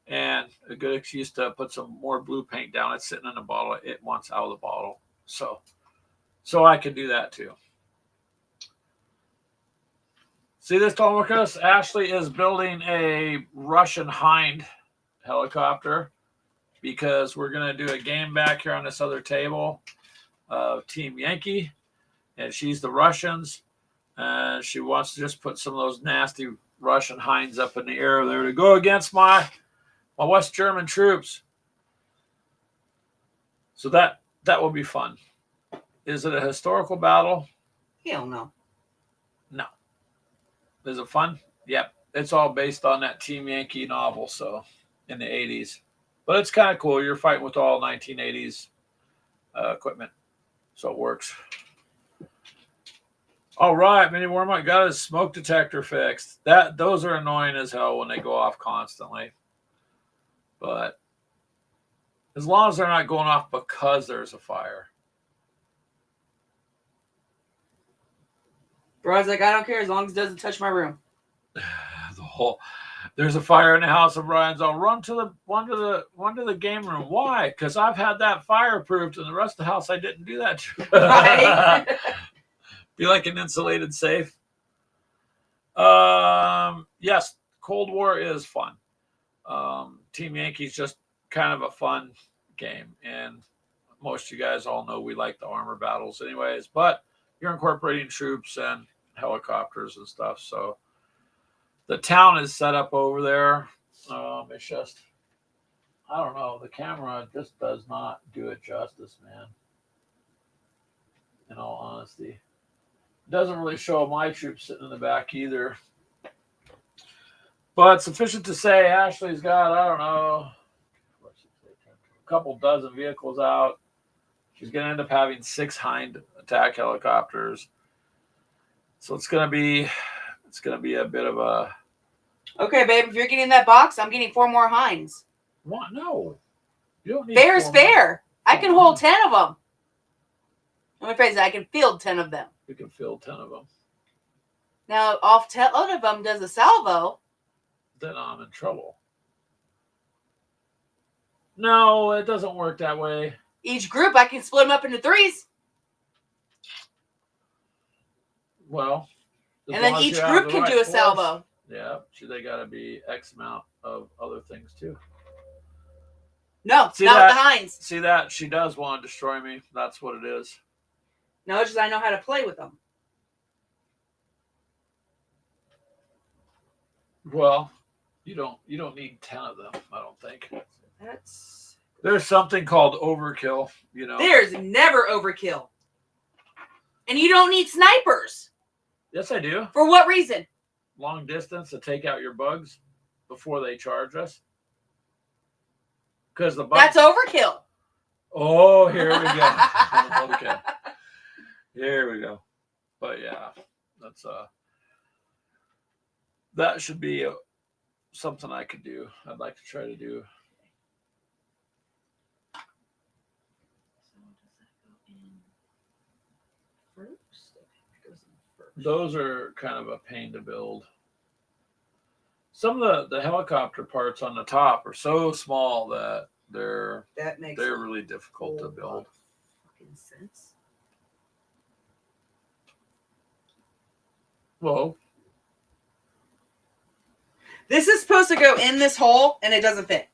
and a good excuse to put some more blue paint down. It's sitting in a bottle. It wants out of the bottle. So I could do that too. See this, Tomicus? Ashley is building a Russian Hind helicopter because we're going to do a game back here on this other table of Team Yankee, and she's the Russians, and she wants to just put some of those nasty Russian Hinds up in the air there to go against my West German troops. So that will be fun. Is it a historical battle? Hell no. No. Is it fun? Yep. It's all based on that Team Yankee novel, so in the 80s. But it's kind of cool. You're fighting with all 1980s equipment, so it works. All right, Mini Warmite got his smoke detector fixed. Those are annoying as hell when they go off constantly. But as long as they're not going off because there's a fire. Bro's like, I don't care as long as it doesn't touch my room. There's a fire in the house of Brian's. I'll run to the game room. Why? Because I've had that fireproofed, and the rest of the house I didn't do that to. Right. Be like an insulated safe. Yes, Cold War is fun. Team Yankee's just kind of a fun game, and most of you guys all know we like the armor battles anyways, but you're incorporating troops and helicopters and stuff, so the town is set up over there. It's just, I don't know, the camera just does not do it justice, man, in all honesty. It doesn't really show my troops sitting in the back either. But sufficient to say, Ashley's got, I don't know, a couple dozen vehicles out. She's going to end up having 6 Hind attack helicopters. So it's going to be a bit of a... Okay, babe, if you're getting that box, I'm getting 4 more Hinds. What? No. You don't need Fair's 4 fair. more. I can hold 10 of them. Let me phrase it. I can field 10 of them. You can field 10 of them. Now, off 10 of them does a salvo. Then I'm in trouble. No, it doesn't work that way. Each group, I can split them up into 3s. Well, and then each group can do a salvo. Yeah, so they got to be X amount of other things too. No, See not that? with the Heinz. See that? She does want to destroy me. That's what it is. No, it's just I know how to play with them. Well, you don't need 10 of them, I don't think. That's There's something called overkill, you know. There's never overkill. And you don't need snipers. Yes, I do. For what reason? Long distance to take out your bugs before they charge us. Because the bugs. That's overkill. Oh, here we go. Okay. Here we go. But yeah, that's that should be something I could do. I'd like to try to do. Those are kind of a pain to build. Some of the helicopter parts on the top are so small that they're really difficult to build. Fucking sense. Whoa. This is supposed to go in this hole and it doesn't fit.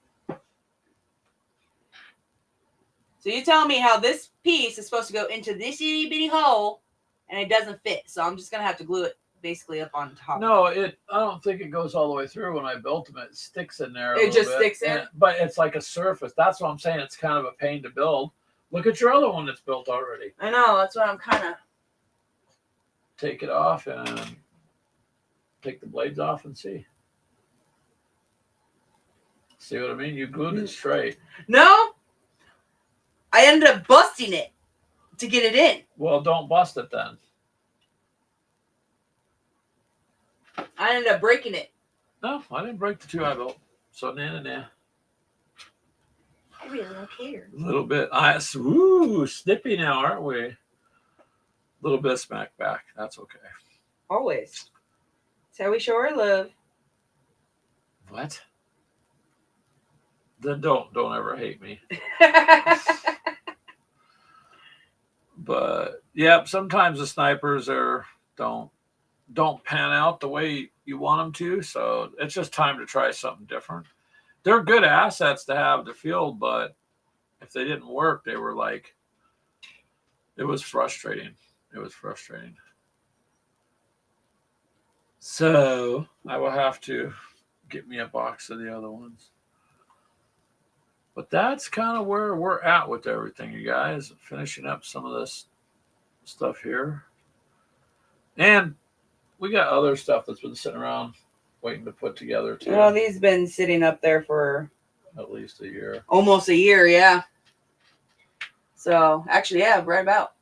So you tell me how this piece is supposed to go into this itty bitty hole and it doesn't fit. So I'm just gonna have to glue it basically up on top. No, I don't think it goes all the way through. When I built them, it sticks in there. It just sticks in? But it's like a surface. That's what I'm saying. It's kind of a pain to build. Look at your other one that's built already. I know, that's what I'm kind of. Take it off and take the blades off and see. See what I mean? You glued it straight. No, I ended up busting it to get it in. Well, don't bust it then. I ended up breaking it. No, I didn't break the two I built. So nah. I really don't care. A little bit. Woo, snippy now, aren't we? A little bit of smack back. That's okay. Always. That's how we show our love. What? Then don't ever hate me. But yeah, sometimes the snipers don't pan out the way you want them to. So it's just time to try something different. They're good assets to have to field, but if they didn't work, they were like, it was frustrating. It was frustrating. So I will have to get me a box of the other ones. But that's kind of where we're at with everything, you guys. Finishing up some of this stuff here. And we got other stuff that's been sitting around waiting to put together, too. Well, these been sitting up there for at least a year. Almost a year, yeah. So, actually, yeah, right about.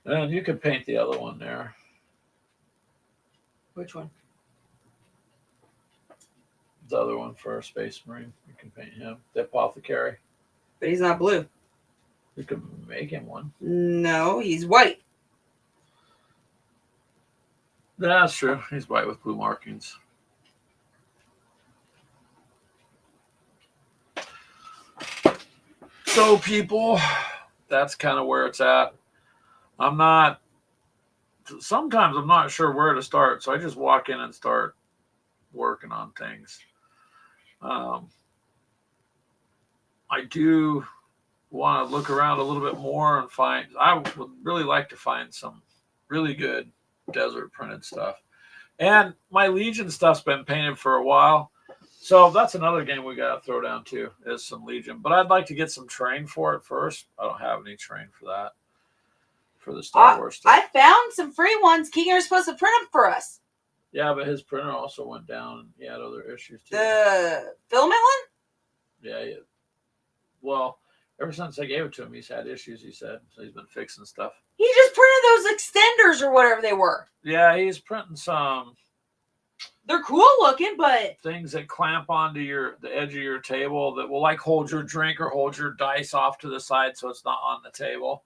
And you could paint the other one there. Which one? The other one for Space Marine. You can paint him. The apothecary. But he's not blue. You could make him one. No, he's white. That's true. He's white with blue markings. So, people, that's kind of where it's at. Sometimes I'm not sure where to start, so I just walk in and start working on things. I do want to look around a little bit more and I would really like to find some really good desert printed stuff. And my Legion stuff's been painted for a while. So that's another game we got to throw down too, is some Legion. But I'd like to get some terrain for it first. I don't have any terrain for that. For the Star Wars stuff. I found some free ones. Kinger is supposed to print them for us. Yeah, but his printer also went down and he had other issues too. The filament one? Yeah. Well, ever since I gave it to him, he's had issues, he said. So he's been fixing stuff. He just printed those extenders or whatever they were. Yeah, he's printing some. They're cool looking, but things that clamp onto the edge of your table that will like hold your drink or hold your dice off to the side so it's not on the table.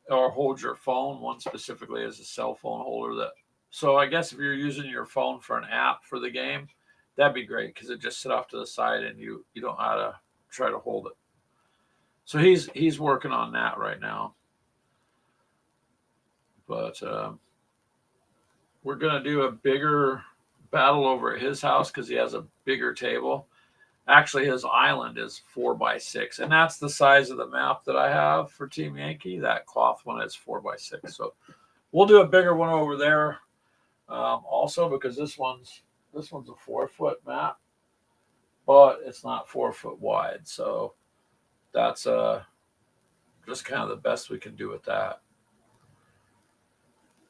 Or hold your phone. One specifically is a cell phone holder. So I guess if you're using your phone for an app for the game, that'd be great because it just sit off to the side and you don't know how to try to hold it. So he's working on that right now. But we're gonna do a bigger battle over at his house because he has a bigger table. Actually, his island is 4x6, and that's the size of the map that I have for Team Yankee. That cloth one is 4x6, so we'll do a bigger one over there. Also, because this one's a 4-foot map, but it's not 4 foot wide, so that's just kind of the best we can do with that.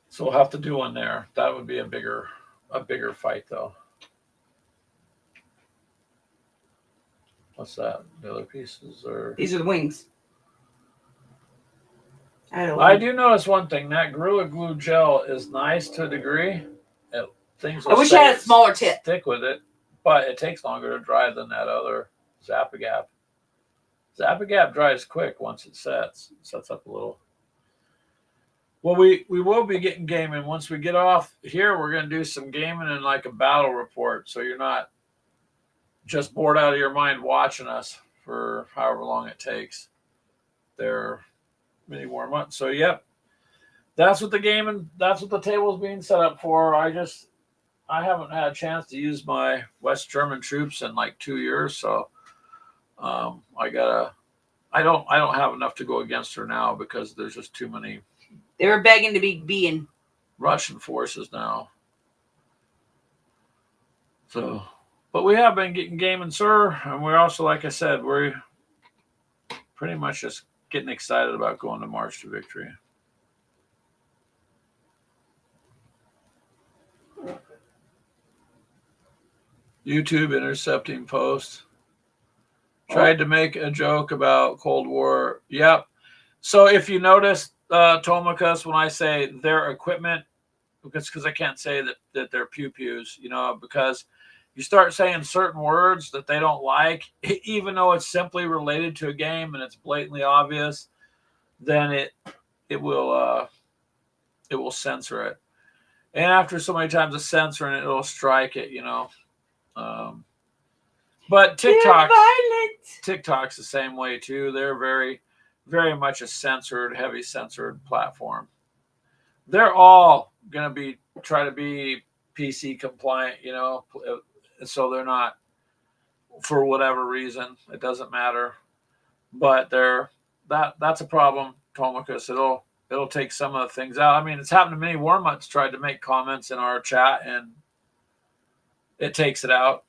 So we'll have to do one there. That would be a bigger fight, though. What's that? The other pieces are. These are the wings. I do notice one thing. That Gorilla Glue gel is nice to a degree. I wish I had a smaller tip. Stick with it, but it takes longer to dry than that other Zap-A-Gap. Zap-A-Gap dries quick once it sets. It sets up a little. Well, we will be getting gaming. Once we get off here, we're going to do some gaming and like a battle report. So you're not just bored out of your mind watching us for however long it takes. There are many more months. So, yep. That's what the table's being set up for. I haven't had a chance to use my West German troops in like 2 years. So I don't have enough to go against her now because there's just too many. They were begging to be being Russian forces now. So, but we have been getting gaming, sir. And we're also, like I said, we're pretty much just getting excited about going to March to Victory. YouTube intercepting post. Tried to make a joke about Cold War. Yep. So if you notice, Tomakas, when I say their equipment, because I can't say that they're pew-pews, because you start saying certain words that they don't like, even though it's simply related to a game and it's blatantly obvious, then it will censor it. And after so many times of censoring it, it'll strike it, But TikTok's the same way too. They're very, very much a heavy censored platform. They're all going to try to be PC compliant, so they're not, for whatever reason, it doesn't matter. But that's a problem, Tomakas. It'll take some of the things out. I mean, it's happened to many Warmuts tried to make comments in our chat and it takes it out.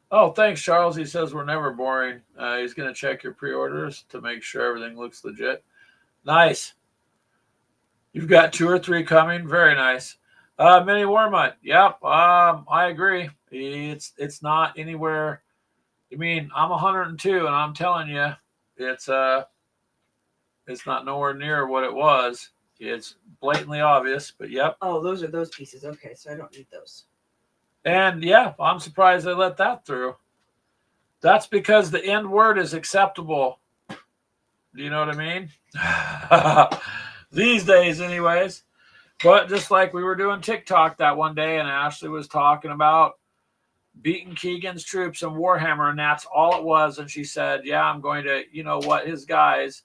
Oh, thanks, Charles. He says we're never boring. He's going to check your pre-orders to make sure everything looks legit. Nice. You've got 2 or 3 coming. Very nice. Mini Warmut. Yep. I agree. It's not anywhere. I mean, I'm 102, and I'm telling you, it's not nowhere near what it was. It's blatantly obvious, but yep. Oh, those are those pieces. Okay, so I don't need those. And yeah, I'm surprised they let that through. That's because the end word is acceptable. Do you know what I mean? These days, anyways. But just like we were doing TikTok that one day, and Ashley was talking about beating Keegan's troops in Warhammer, and that's all it was. And she said, yeah, I'm going to, his guys,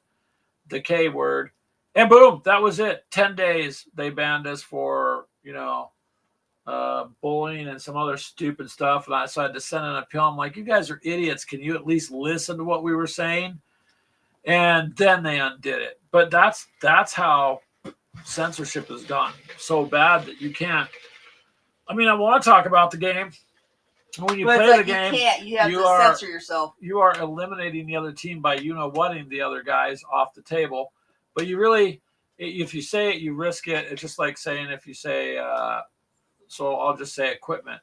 the K word. And boom, that was it. 10 days they banned us for, bullying and some other stupid stuff. And I decided to send an appeal. I'm like, you guys are idiots. Can you at least listen to what we were saying? And then they undid it. But that's how censorship has gone so bad that you can't. I mean, I want to talk about the game. When you play the game, you have to censor yourself. You are eliminating the other team by whatting the other guys off the table. But you really, if you say it, you risk it. It's just like saying if you say, so I'll just say equipment.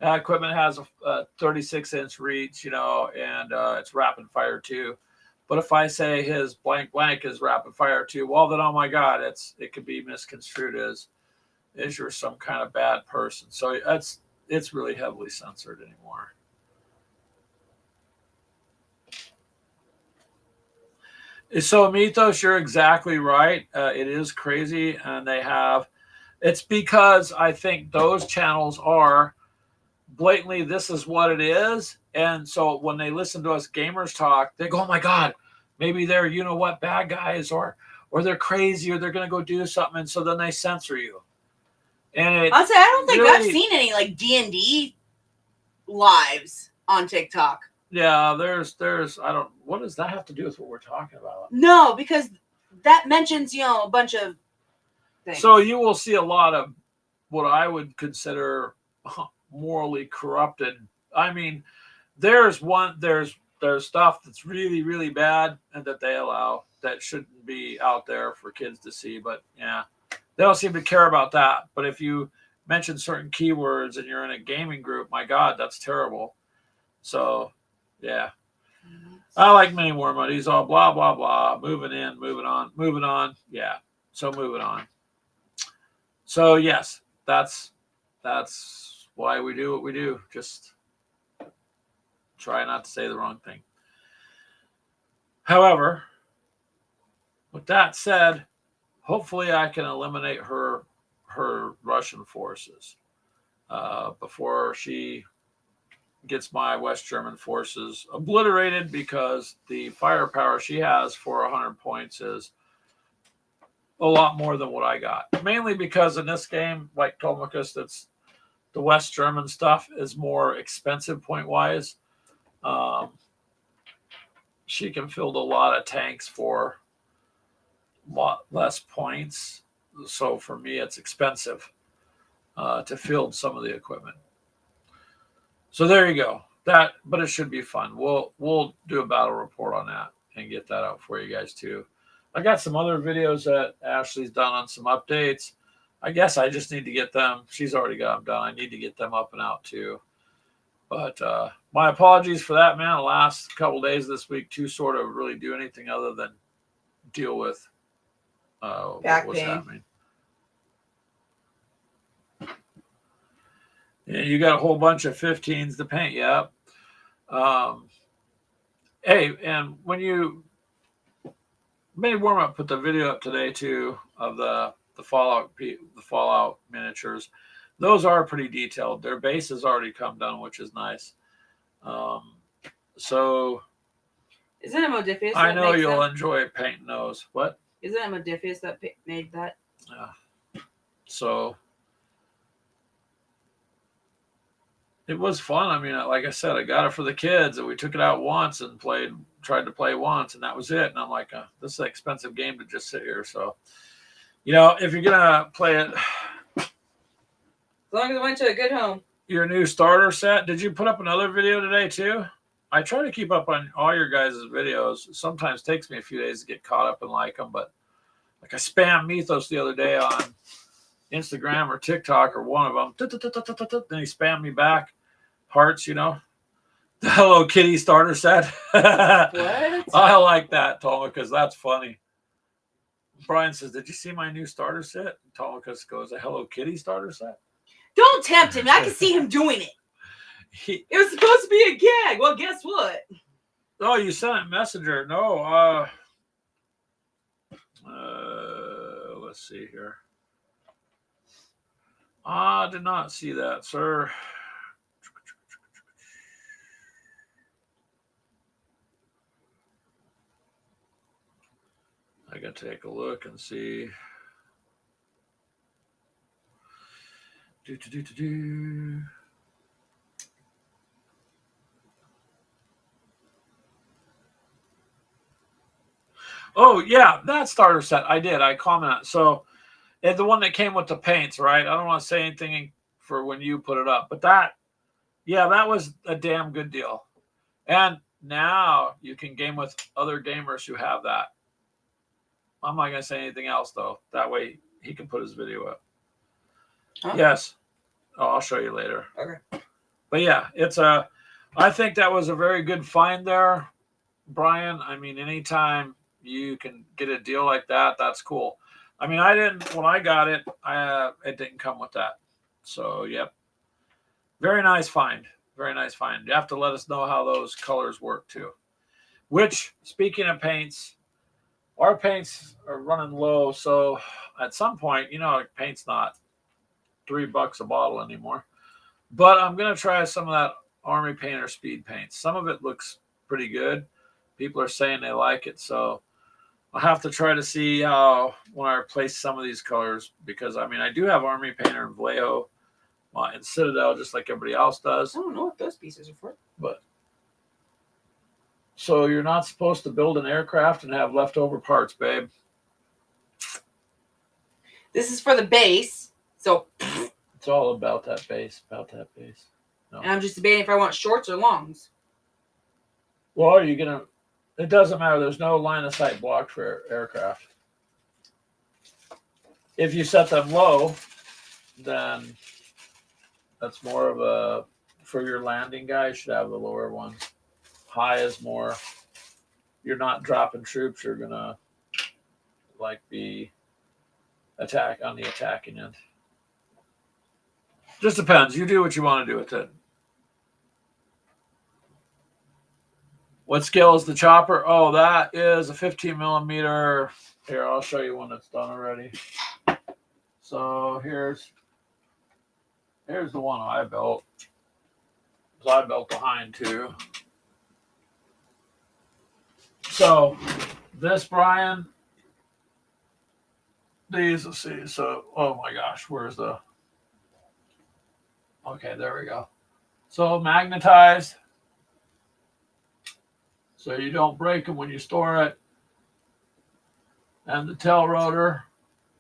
Equipment has a 36-inch reach, and it's rapid fire too. But if I say his blank blank is rapid fire too, well then, oh my God, it could be misconstrued as you're some kind of bad person. So it's really heavily censored anymore. So Mythos, you're exactly right. It is crazy, and it's because I think those channels are blatantly, this is what it is. And so when they listen to us gamers talk, they go, oh my God, maybe they're, you know what, bad guys, or they're crazy, or they're going to go do something, and so then they censor you. And it Honestly, I don't think really, I've seen any like D&D lives on TikTok. yeah, there's I don't, what does that have to do with what we're talking about? No, because that mentions, a bunch of things. So you will see a lot of what I would consider morally corrupted. I mean, there's stuff that's really, really bad and that they allow that shouldn't be out there for kids to see. But yeah, they don't seem to care about that. But if you mention certain keywords and you're in a gaming group, my God, that's terrible. So yeah. I like Mini Wormwood. He's all blah, blah, blah, moving in, moving on. Yeah. So moving on. So yes, that's why we do what we do. Just try not to say the wrong thing. However, with that said, hopefully I can eliminate her Russian forces before she gets my West German forces obliterated, because the firepower she has for 100 points is a lot more than what I got. Mainly because in this game, like Telemachus, that's the West German stuff is more expensive point wise. She can field a lot of tanks for a lot less points. So for me, it's expensive to field some of the equipment. So there you go. But it should be fun. We'll do a battle report on that and get that out for you guys too. I got some other videos that Ashley's done on some updates. I guess I just need to get them. She's already got them done. I need to get them up and out too. But my apologies for that, man. The last couple of days this week to sort of really do anything other than deal with back what's pain. happening. Yeah, you got a whole bunch of 15s to paint. Yeah. Hey, and when you Mini Warm-Up put the video up today too of the Fallout miniatures. Those are pretty detailed. Their base has already come done, which is nice. So isn't it Modiphius? I know you'll enjoy painting those. What? Isn't it Modiphius that made that? Yeah. So it was fun. I mean, like I said, I got it for the kids, and we took it out once and tried to play once, and that was it. And I'm like, this is an expensive game to just sit here. So, if you're gonna play it, as long as it went to a good home. Your new starter set. Did you put up another video today too? I try to keep up on all your guys' videos. Sometimes it takes me a few days to get caught up and like them, but like I spammed Mythos the other day on Instagram or TikTok or one of them. Then he spammed me back. Hearts, the Hello Kitty starter set. What? I like that, Toma, because that's funny. Brian says, "Did you see my new starter set?" Telemachus goes, "A Hello Kitty starter set?" Don't tempt him. I can see him doing it. It was supposed to be a gag. Well, guess what? Oh, you sent it Messenger. No. Let's see here. I did not see that, sir. I gotta take a look and see. Oh yeah, that starter set I did. I commented. So it's the one that came with the paints, right? I don't want to say anything for when you put it up, but that was a damn good deal. And now you can game with other gamers who have that. I'm not gonna say anything else though. That way he can put his video up. Huh? Yes. Oh, I'll show you later. Okay. But yeah, I think that was a very good find there, Brian. I mean, anytime you can get a deal like that, that's cool. I mean, when I got it, it didn't come with that. So, yep. Very nice find. Very nice find. You have to let us know how those colors work too. Which, speaking of paints, our paints are running low. So at some point, paint's not $3 a bottle anymore. But I'm going to try some of that Army Painter speed paint. Some of it looks pretty good People are saying they like it, so I'll have to try to see how when I replace some of these colors, because I mean I do have Army Painter and Vallejo and Citadel just like everybody else does. I don't know what those pieces are for. But so you're not supposed to build an aircraft and have leftover parts, babe. This is for the base, so It's all about that base. No. And I'm just debating if I want shorts or longs. Well, are you gonna? It doesn't matter. There's no line of sight block for aircraft. If you set them low, then that's more of a for your landing guy. You should have the lower ones. High is more. You're not dropping troops. You're gonna like be attack on the attacking end. Just depends. You do what you want to do with it. What scale is the chopper? Oh, that is a 15 millimeter. Here, I'll show you one that's done already. So here's the one I built. I built the Hind too. So this, Brian, these, let's see. So, oh my gosh, where's the? Okay, there we go. So magnetized. So you don't break them when you store it. And the tail rotor,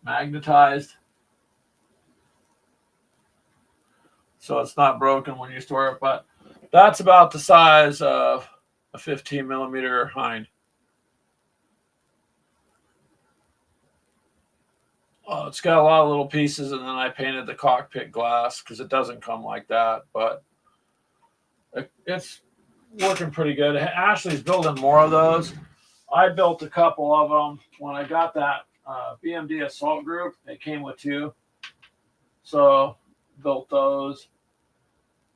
magnetized. So it's not broken when you store it, but that's about the size of a 15 millimeter Hind. It's got a lot of little pieces, and then I painted the cockpit glass because it doesn't come like that, but it's working pretty good. Ashley's building more of those. I built a couple of them when I got that BMD assault group. It came with 2, so built those.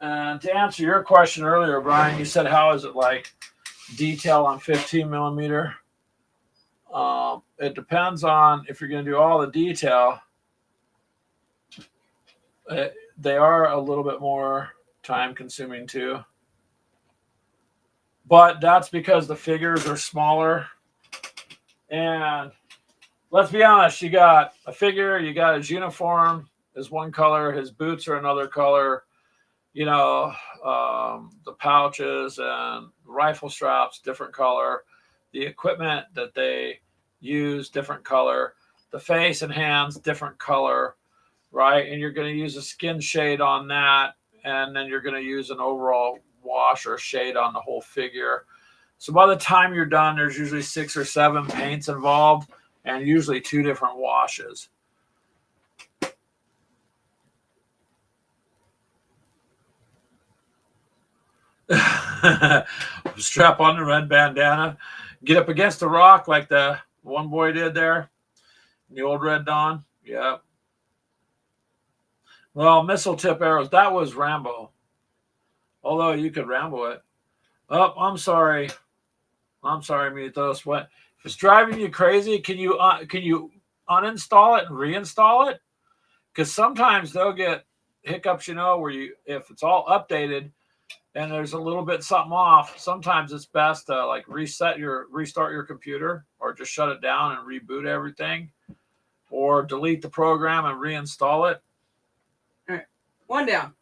And to answer your question earlier, Brian, you said how is it like detail on 15 millimeter? It depends on if you're going to do all the detail. They are a little bit more time consuming too. But that's because the figures are smaller. And let's be honest, you got a figure, you got his uniform is one color, his boots are another color, you know, the pouches and rifle straps, different color, the equipment that they use, different color, the face and hands, different color, right? And you're going to use a skin shade on that, and then you're going to use an overall wash or shade on the whole figure. So by the time you're done, there's usually 6 or 7 paints involved, and usually 2 different washes. Strap on the red bandana, get up against the rock like the one boy did there, the old Red Dawn. Yeah. Well, missile tip arrows, that was Rambo. Although you could Rambo it. Oh, I'm sorry, Mythos. What if it's driving you crazy? Can you uninstall it and reinstall it? Because sometimes they'll get hiccups, you know, where if it's all updated and there's a little bit something off, sometimes it's best to like restart your computer, or just shut it down and reboot everything, or delete the program and reinstall it. All right, one down.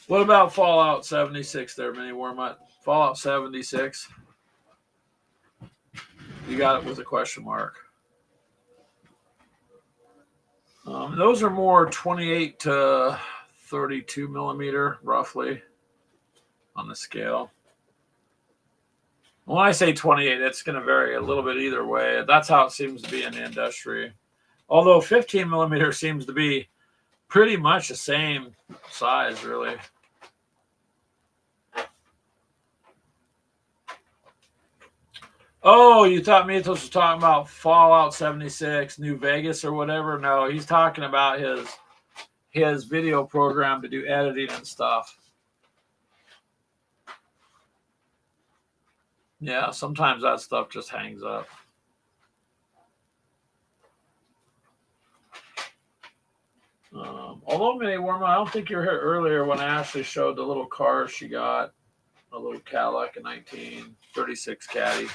What about Fallout 76 there, Mini Warmutt? Fallout 76. You got it with a question mark. Those are more 28 to 32 millimeter, roughly, on the scale. When I say 28, it's going to vary a little bit either way. That's how it seems to be in the industry. Although 15 millimeter seems to be pretty much the same size, really. Oh, you thought Mythos was talking about Fallout 76, New Vegas or whatever? No, he's talking about his video program to do editing and stuff. Yeah, sometimes that stuff just hangs up. Although Minnie Warma, I don't think you were here earlier when Ashley showed the little car she got, a little Cadillac, a 1936 Caddy.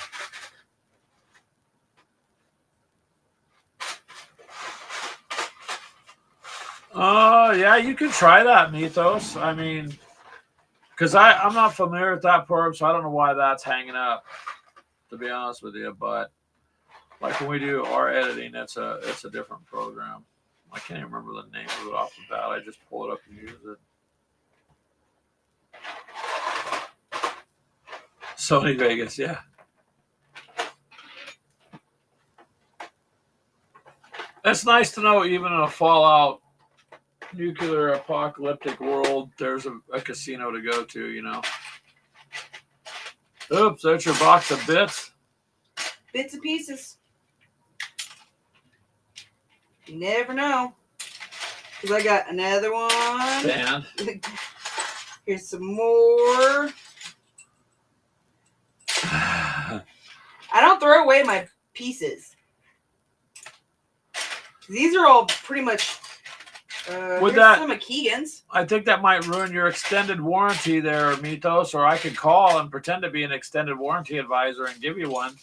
Yeah, you can try that, Mythos. I mean, because I'm not familiar with that program, so I don't know why that's hanging up, to be honest with you. But like when we do our editing, it's a different program. I can't even remember the name of it off the bat. I just pull it up and use it. Sony Vegas, yeah. It's nice to know even in a Fallout nuclear apocalyptic world, there's a casino to go to, you know. Oops, that's your box of bits. Bits and pieces. You never know. Because I got another one. And here's some more. I don't throw away my pieces. These are all pretty much. Would that, some of Keegan's. I think that might ruin your extended warranty there, Mythos, or I could call and pretend to be an extended warranty advisor and give you one.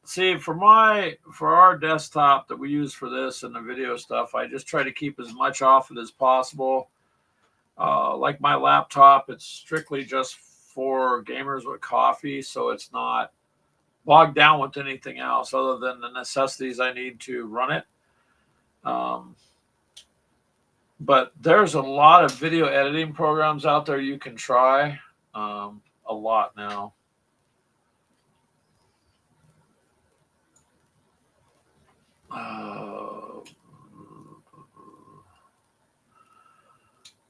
See, for our desktop that we use for this and the video stuff, I just try to keep as much off it as possible. Like my laptop, it's strictly just for gamers with coffee, so it's not bogged down with anything else other than the necessities I need to run it. But there's a lot of video editing programs out there you can try. A lot now. I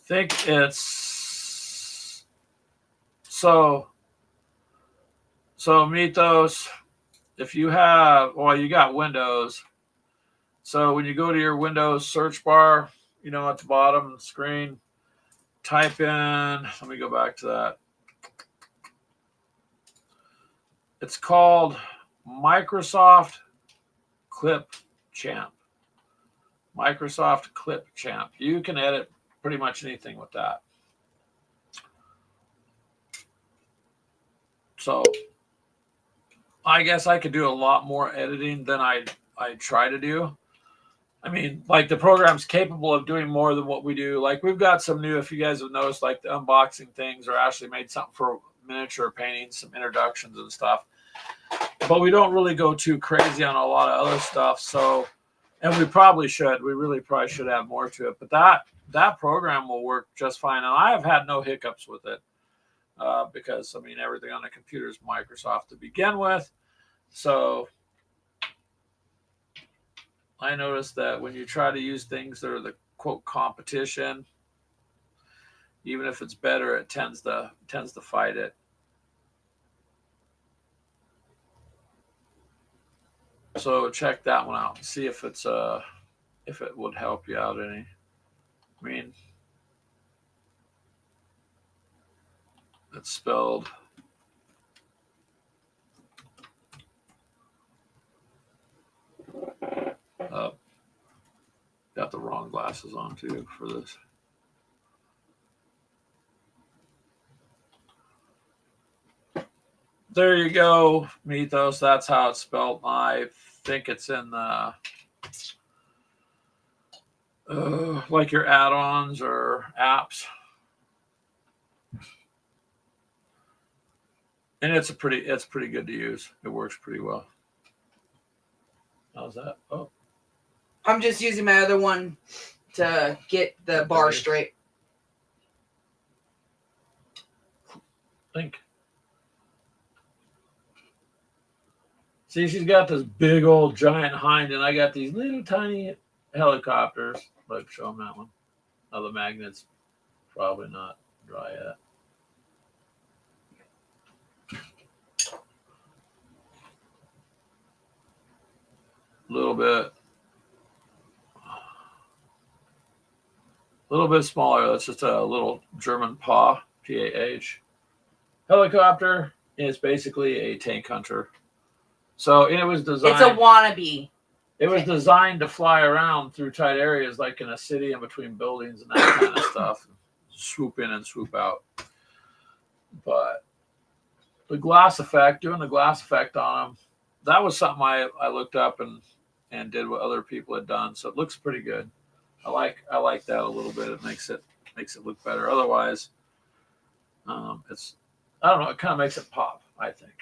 think it's so Mythos, if you have, well, you got Windows. So when you go to your Windows search bar, you know, at the bottom of the screen, type in, let me go back to that. It's called Microsoft Clipchamp. Microsoft Clipchamp. You can edit pretty much anything with that. So I guess I could do a lot more editing than I try to do. I mean, like the program's capable of doing more than what we do. Like we've got some new, if you guys have noticed, like the unboxing things, or Ashley made something for miniature painting, some introductions and stuff. But we don't really go too crazy on a lot of other stuff. So, and we probably should. We really probably should have more to it. But that program will work just fine. And I have had no hiccups with it because, I mean, everything on the computer is Microsoft to begin with. So I noticed that when you try to use things that are the quote competition, even if it's better, it tends to fight it. So check that one out and see if it's if it would help you out any. I mean, it's spelled got the wrong glasses on too for this. There you go, Mythos. That's how it's spelled. I think it's in the like your add-ons or apps. And it's pretty good to use. It works pretty well. How's that? Oh. I'm just using my other one to get the bar straight. Think. See, she's got this big old giant hind, and I got these little tiny helicopters. Like, show them that one. Oh, the magnet's probably not dry yet. A little bit smaller. That's just a little German PAH, P-A-H. Helicopter is basically a tank hunter. So and it was designed. It's a wannabe. It was designed to fly around through tight areas, like in a city in between buildings and that kind of stuff. Swoop in and swoop out. But the glass effect, doing the glass effect on them, that was something I looked up and did what other people had done. So it looks pretty good. I like that a little bit. It makes it look better. Otherwise, it's I don't know. It kind of makes it pop, I think.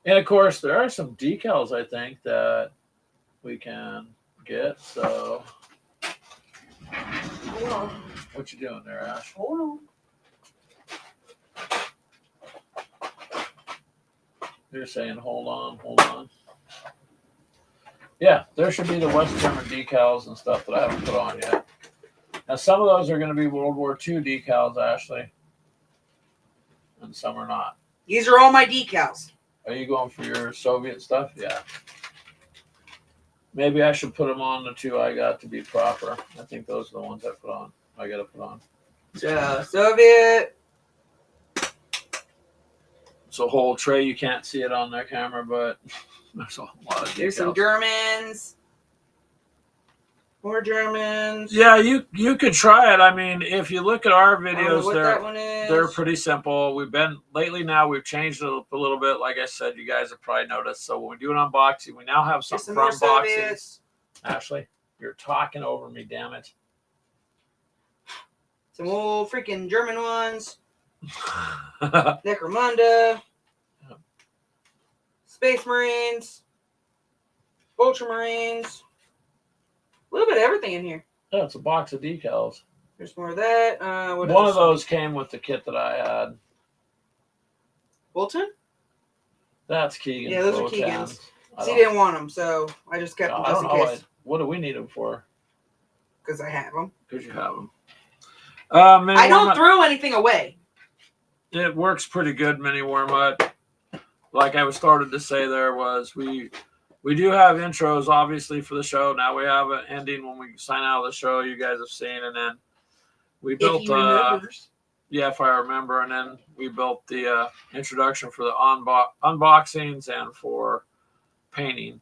And of course, there are some decals I think that we can get. So, Hold on. what you doing there, Ash? Hold on. You're saying hold on. Yeah, there should be the West German decals and stuff that I haven't put on yet. Now, some of those are going to be World War II decals, Ashley, and some are not. These are all my decals. Are you going for your Soviet stuff? Yeah. Maybe I should put them on the two I got to be proper. I think those are the ones I got to put on. So, Soviet. It's a whole tray. You can't see it on their camera, but there's a lot of decals. There's some Germans. More Germans. Yeah, you could try it. I mean, if you look at our I don't know videos, what that one is. they're pretty simple. We've changed it a little bit. Like I said, you guys have probably noticed. So when we do an unboxing, we now have Some something more for unboxings. Soviets. Ashley, you're talking over me, damn it. Some old freaking German ones. Necromunda. Yep. Space Marines. Ultramarines. A little bit of everything in here. Yeah, it's a box of decals. There's more of that. What One else? of those came with the kit that I had. Bolton? That's Keegan. Yeah, those are Flowtans. Keegan's. I He don't- didn't want them, so I just kept them I just don't in know. case. What do we need them for? Because I have them. Because you have them. I don't throw anything away. It works pretty good, Mini Wormut. Like I was started to say, there was we do have intros obviously for the show. Now we have an ending when we sign out of the show. You guys have seen, and then we built. If he remembers. Yeah, if I remember, and then we built the introduction for the unboxings and for painting.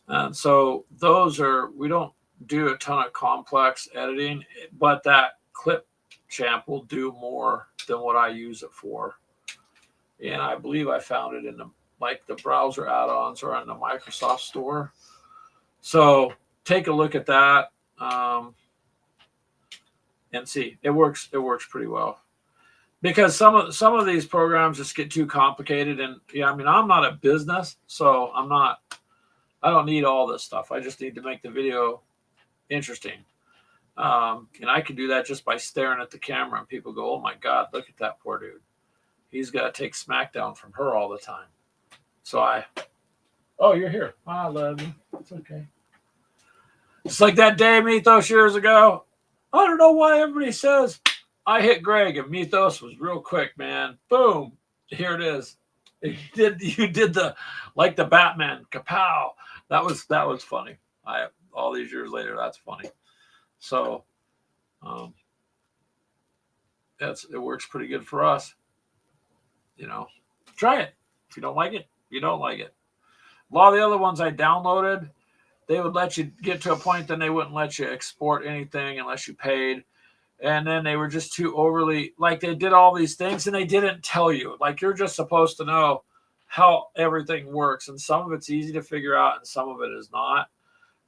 And so those we don't do a ton of complex editing, but that clip champ will do more than what I use it for. And I believe I found it in the browser add-ons or in the Microsoft store. So take a look at that and see. It works pretty well. Because some of these programs just get too complicated, and yeah, I mean, I'm not a business, so I don't need all this stuff. I just need to make the video interesting. And I can do that just by staring at the camera, and people go, "Oh my God, look at that poor dude. He's got to take smackdown from her all the time." So oh, you're here. I love you. It's okay. It's like that day Mythos years ago. I don't know why everybody says I hit Greg, and Mythos was real quick, man. Boom. Here it is. You did the Batman kapow. That was funny. All these years later, that's funny. So it works pretty good for us. Try it. If you don't like it, you don't like it. A lot of the other ones I downloaded, they would let you get to a point, then they wouldn't let you export anything unless you paid. And then they were just too overly, they did all these things and they didn't tell you. You're just supposed to know how everything works. And some of it's easy to figure out and some of it is not.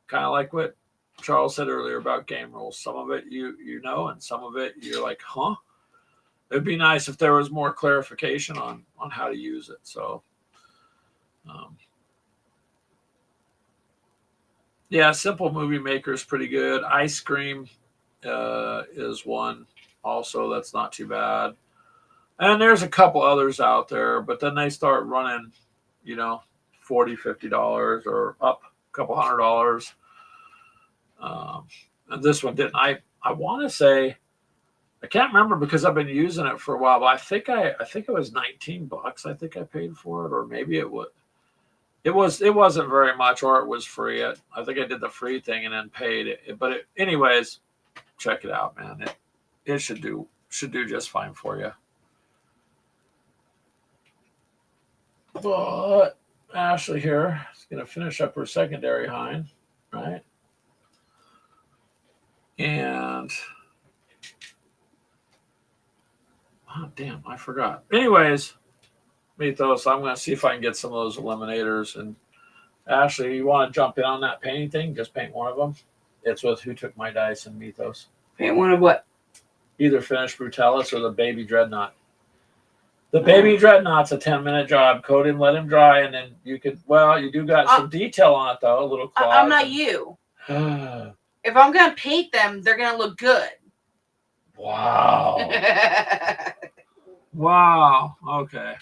Kind of like what Charles said earlier about game rules. Some of it you know, and some of it you're like, huh? It'd be nice if there was more clarification on how to use it. So, yeah, Simple Movie Maker is pretty good. Ice Cream is one also that's not too bad. And there's a couple others out there, but then they start running, $40, $50 or up a couple $100. And this one didn't. I want to say, I can't remember because I've been using it for a while, but I think it was $19 I think I paid for it, or maybe it wasn't very much, or it was free. I think I did the free thing and then paid it. But anyways, check it out, man. It should do just fine for you. But Ashley here is going to finish up her secondary hind, right? And oh, damn, I forgot. Anyways, Mythos, I'm going to see if I can get some of those eliminators. And Ashley, you want to jump in on that painting thing? Just paint one of them. It's with Who Took My Dice and Mythos. Paint one of what? Either Finish Brutalis or the Baby Dreadnought. The Baby Dreadnought's a 10-minute job. Coat him, let him dry, and then you could. Well, you do got some detail on it though. A little claws. I'm not you. If I'm gonna paint them, they're gonna look good. Wow. Wow. Okay.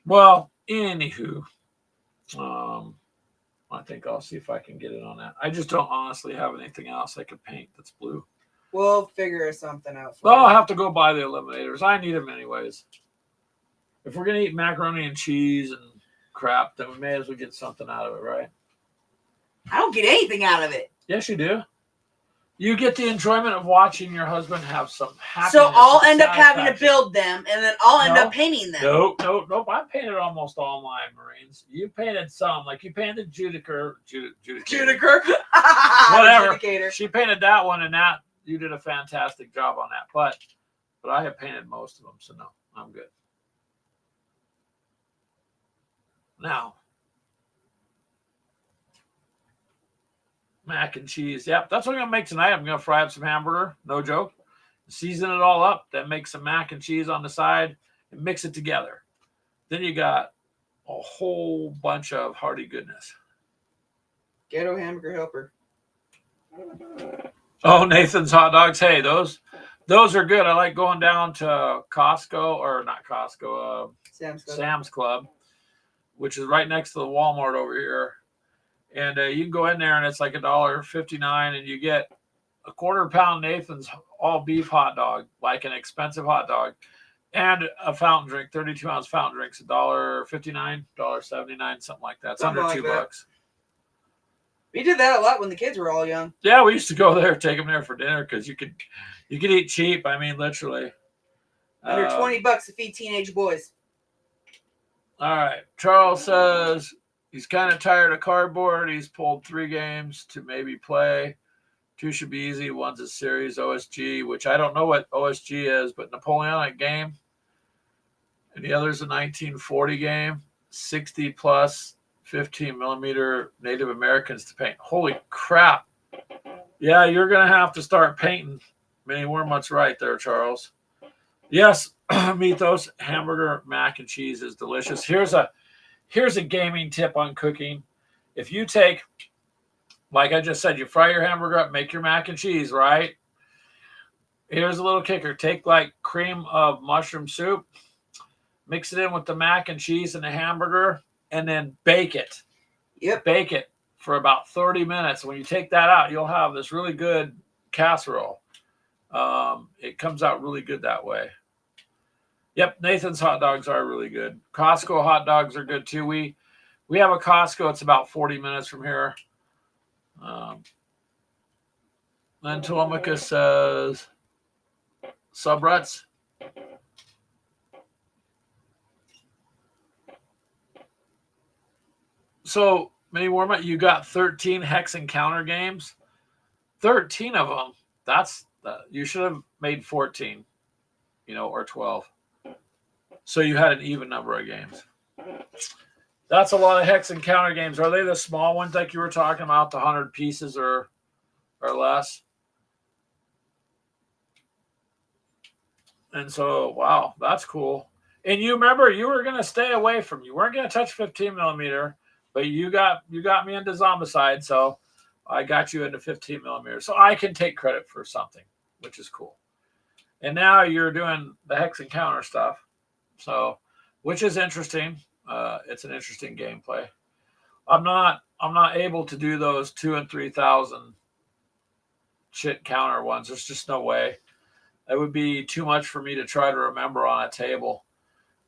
Well, anywho, I think I'll see if I can get it on that. I just don't honestly have anything else I could paint that's blue. We'll figure something out. Well, I'll have to go buy the eliminators. I need them anyways. If we're gonna eat macaroni and cheese and crap, then we may as well get something out of it, right? I don't get anything out of it. Yes, you do. You get the enjoyment of watching your husband have some happiness. So I'll end up having to build them, and then I'll end up painting them. Nope. I painted almost all my Marines. You painted some, like you painted Judicature. Whatever. Judicator. She painted that one, and that you did a fantastic job on that. But I have painted most of them, so no, I'm good. Now, mac and cheese. Yep, that's what I'm going to make tonight. I'm going to fry up some hamburger. No joke. Season it all up. Then make some mac and cheese on the side and mix it together. Then you got a whole bunch of hearty goodness. Ghetto hamburger helper. Oh, Nathan's hot dogs. Hey, those are good. I like going down to Costco, or not Costco, Sam's Club, which is right next to the Walmart over here. And you can go in there and it's like $1.59 and you get a quarter-pound Nathan's all beef hot dog, like an expensive hot dog, and a fountain drink, 32-ounce fountain drinks, $1.59, $1.79, something like that. It's Something under like $2. We did that a lot when the kids were all young. Yeah, we used to go there, take them there for dinner because you could eat cheap. I mean, literally. Under $20 to feed teenage boys. All right. Charles says he's kind of tired of cardboard. He's pulled 3 games to maybe play. 2 should be easy. One's a series OSG, which I don't know what OSG is, but Napoleonic game. And the other's a 1940 game, 60 plus 15 millimeter Native Americans to paint. Holy crap. Yeah, you're going to have to start painting. Mini Wormut's right there, Charles. Yes, Mythos hamburger mac and cheese is delicious. Here's a gaming tip on cooking. If you take, like I just said, you fry your hamburger up, make your mac and cheese, right? Here's a little kicker. Take like cream of mushroom soup, mix it in with the mac and cheese and the hamburger, and then bake it. Yep. Bake it for about 30 minutes. When you take that out, you'll have this really good casserole. It comes out really good that way. Yep, Nathan's hot dogs are really good. Costco hot dogs are good too. We have a Costco. It's about 40 minutes from here. Then Telemachus says, subruts. So, Mini Warm-Up, you got 13 Hex Encounter games. 13 of them. You should have made 14, or 12. So you had an even number of games. That's a lot of Hex Encounter games. Are they the small ones like you were talking about, the 100 pieces or less? And so, wow, that's cool. And you remember, you were going to stay away from, you weren't going to touch 15 millimeter, but you got me into Zombicide, so I got you into 15 millimeter. So I can take credit for something, which is cool. And now you're doing the Hex Encounter stuff, so which is interesting. It's an interesting gameplay. I'm not able to do those 2,000 and 3,000 shit counter ones. There's just no way. It would be too much for me to try to remember on a table.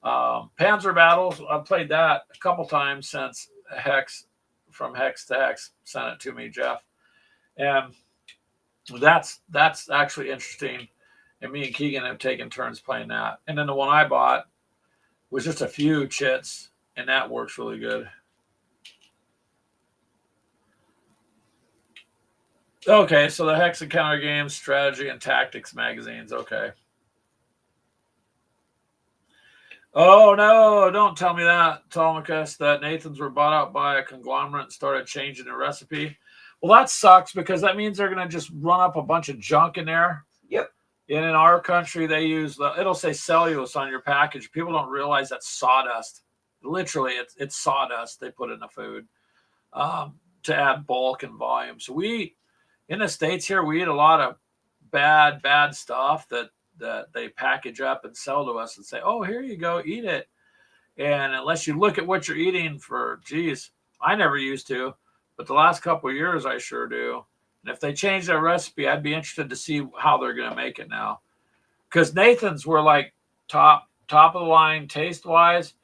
Panzer Battles, I've played that a couple times since Hex, from Hex to Hex sent it to me, Jeff. And that's actually interesting. And me and Keegan have taken turns playing that. And then the one I bought was just a few chits, and that works really good. Okay, so the Hex Encounter Games, Strategy, and Tactics magazines. Okay. Oh, no, don't tell me that, Telemachus, that Nathan's were bought out by a conglomerate and started changing the recipe. Well, that sucks because that means they're going to just run up a bunch of junk in there. Yep. And in our country, they use it'll say cellulose on your package. People don't realize that's sawdust. Literally, it's sawdust they put in the food to add bulk and volume. So in the States here, we eat a lot of bad stuff that they package up and sell to us and say, oh, here you go, eat it. And unless you look at what you're eating I never used to, but the last couple of years I sure do. And if they change their recipe, I'd be interested to see how they're going to make it now. Because Nathan's were like top of the line taste wise.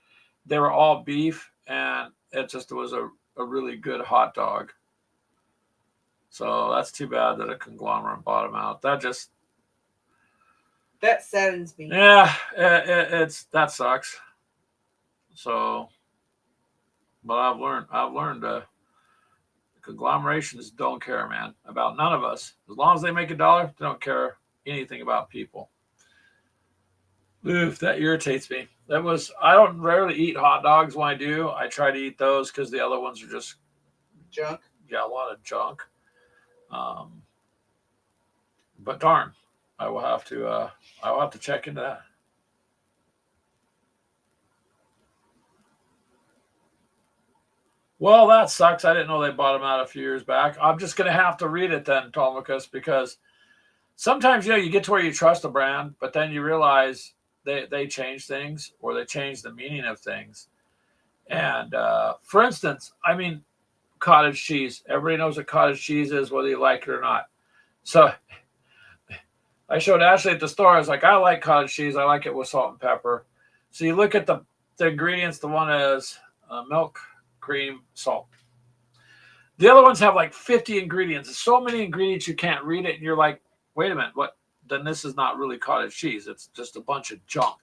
They were all beef, and it was a really good hot dog. So that's too bad that a conglomerate bought them out. That saddens me. Yeah, that sucks. So, but I've learned conglomerations don't care, man, about none of us. As long as they make $1, they don't care anything about people. Oof, that irritates me. I don't rarely eat hot dogs. When I do, I try to eat those because the other ones are just junk. Yeah, a lot of junk. But darn, I will have to check into that. Well, that sucks. I didn't know they bought them out a few years back. I'm just going to have to read it then, Telemachus, because sometimes, you get to where you trust a brand, but then you realize they change things or they change the meaning of things. And for instance, cottage cheese. Everybody knows what cottage cheese is, whether you like it or not. So I showed Ashley at the store. I was like, I like cottage cheese. I like it with salt and pepper. So you look at the ingredients. The one is milk, cream, salt. The other ones have like 50 ingredients. There's so many ingredients you can't read it, and you're like, wait a minute, what? Then this is not really cottage cheese. It's just a bunch of junk.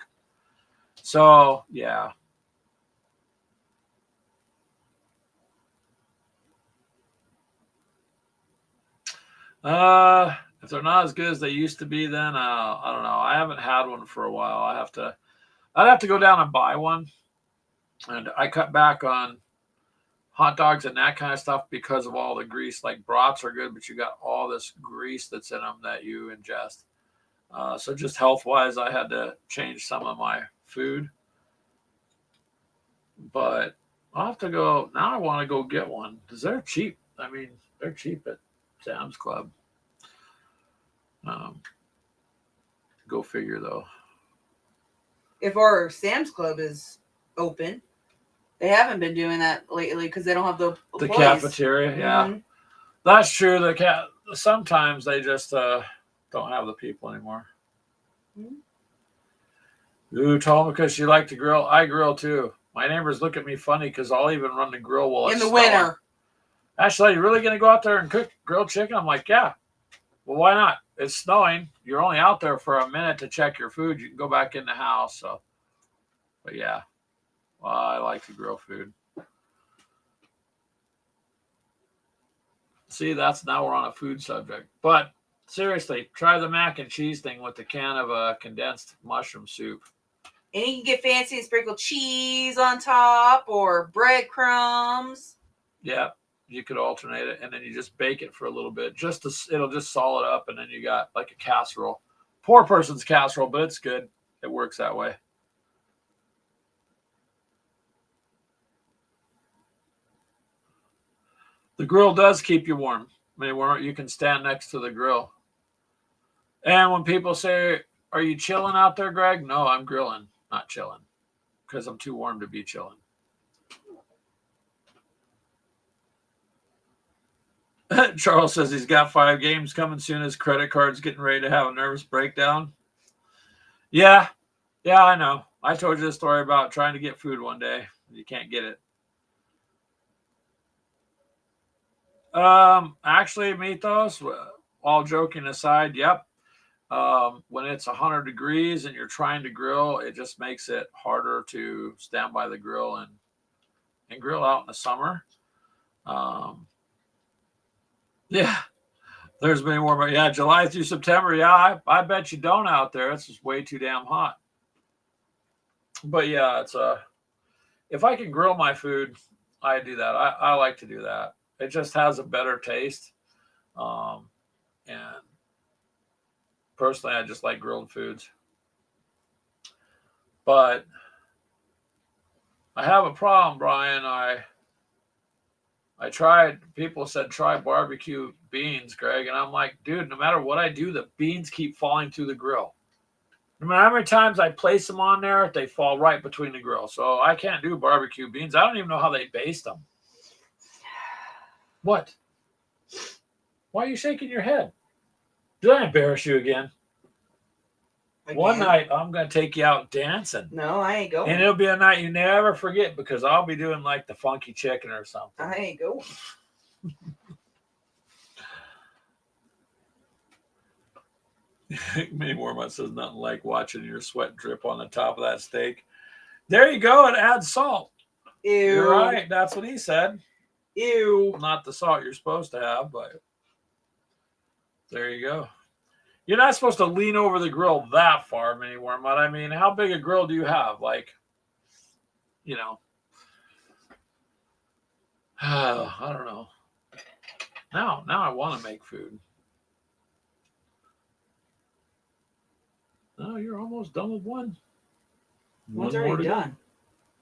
So yeah. If they're not as good as they used to be, then I don't know. I haven't had one for a while. I'd have to go down and buy one. And I cut back on hot dogs and that kind of stuff because of all the grease. Like brats are good, but you got all this grease that's in them that you ingest. So just health-wise, I had to change some of my food. But I'll have to go. Now I want to go get one because they're cheap. They're cheap at Sam's Club. Go figure, though. If our Sam's Club is open, they haven't been doing that lately because they don't have the cafeteria. Yeah, mm-hmm. That's true. Sometimes they just don't have the people anymore. Mm-hmm. Ooh, Telemachus, you like to grill? I grill too. My neighbors look at me funny because I'll even run the grill while in the winter. Ashley, you really going to go out there and cook grilled chicken? I'm like, yeah. Well, why not? It's snowing. You're only out there for a minute to check your food. You can go back in the house. So, but yeah, well, I like to grill food. See, now we're on a food subject. But seriously, try the mac and cheese thing with the can of condensed mushroom soup. And you can get fancy and sprinkle cheese on top or breadcrumbs. Yeah. You could alternate it, and then you just bake it for a little bit. It'll just solid up, and then you got like a casserole. Poor person's casserole, but it's good. It works that way. The grill does keep you warm. You can stand next to the grill. And when people say, "Are you chilling out there, Greg?" No, I'm grilling, not chilling, because I'm too warm to be chilling. Charles says he's got 5 games coming soon. His credit card's getting ready to have a nervous breakdown. Yeah, I know. I told you the story about trying to get food one day. You can't get it. Actually, Mythos, all joking aside, yep. When it's 100 degrees and you're trying to grill, it just makes it harder to stand by the grill and and grill out in the summer. Yeah, there's many more. But yeah, July through September. Yeah, I bet you don't out there. It's just way too damn hot. But yeah, it's if I can grill my food, I do that. I like to do that. It just has a better taste. And personally, I just like grilled foods. But I have a problem, Brian. I tried, people said try barbecue beans, Greg. And I'm like, dude, no matter what I do, the beans keep falling through the grill. No matter how many times I place them on there, they fall right between the grill. So I can't do barbecue beans. I don't even know how they baste them. What? Why are you shaking your head? Did I embarrass you again? One night I'm going to take you out dancing. No, I ain't going. And it'll be a night you never forget because I'll be doing like the funky chicken or something. I ain't going. Many more says nothing like watching your sweat drip on the top of that steak. There you go. It adds salt. Ew. You're right. That's what he said. Ew. Not the salt you're supposed to have, but there you go. You're not supposed to lean over the grill that far, Mini Wormut. I mean, how big a grill do you have? Like, you know, I don't know. Now I want to make food. Oh, you're almost done with one. One's already done.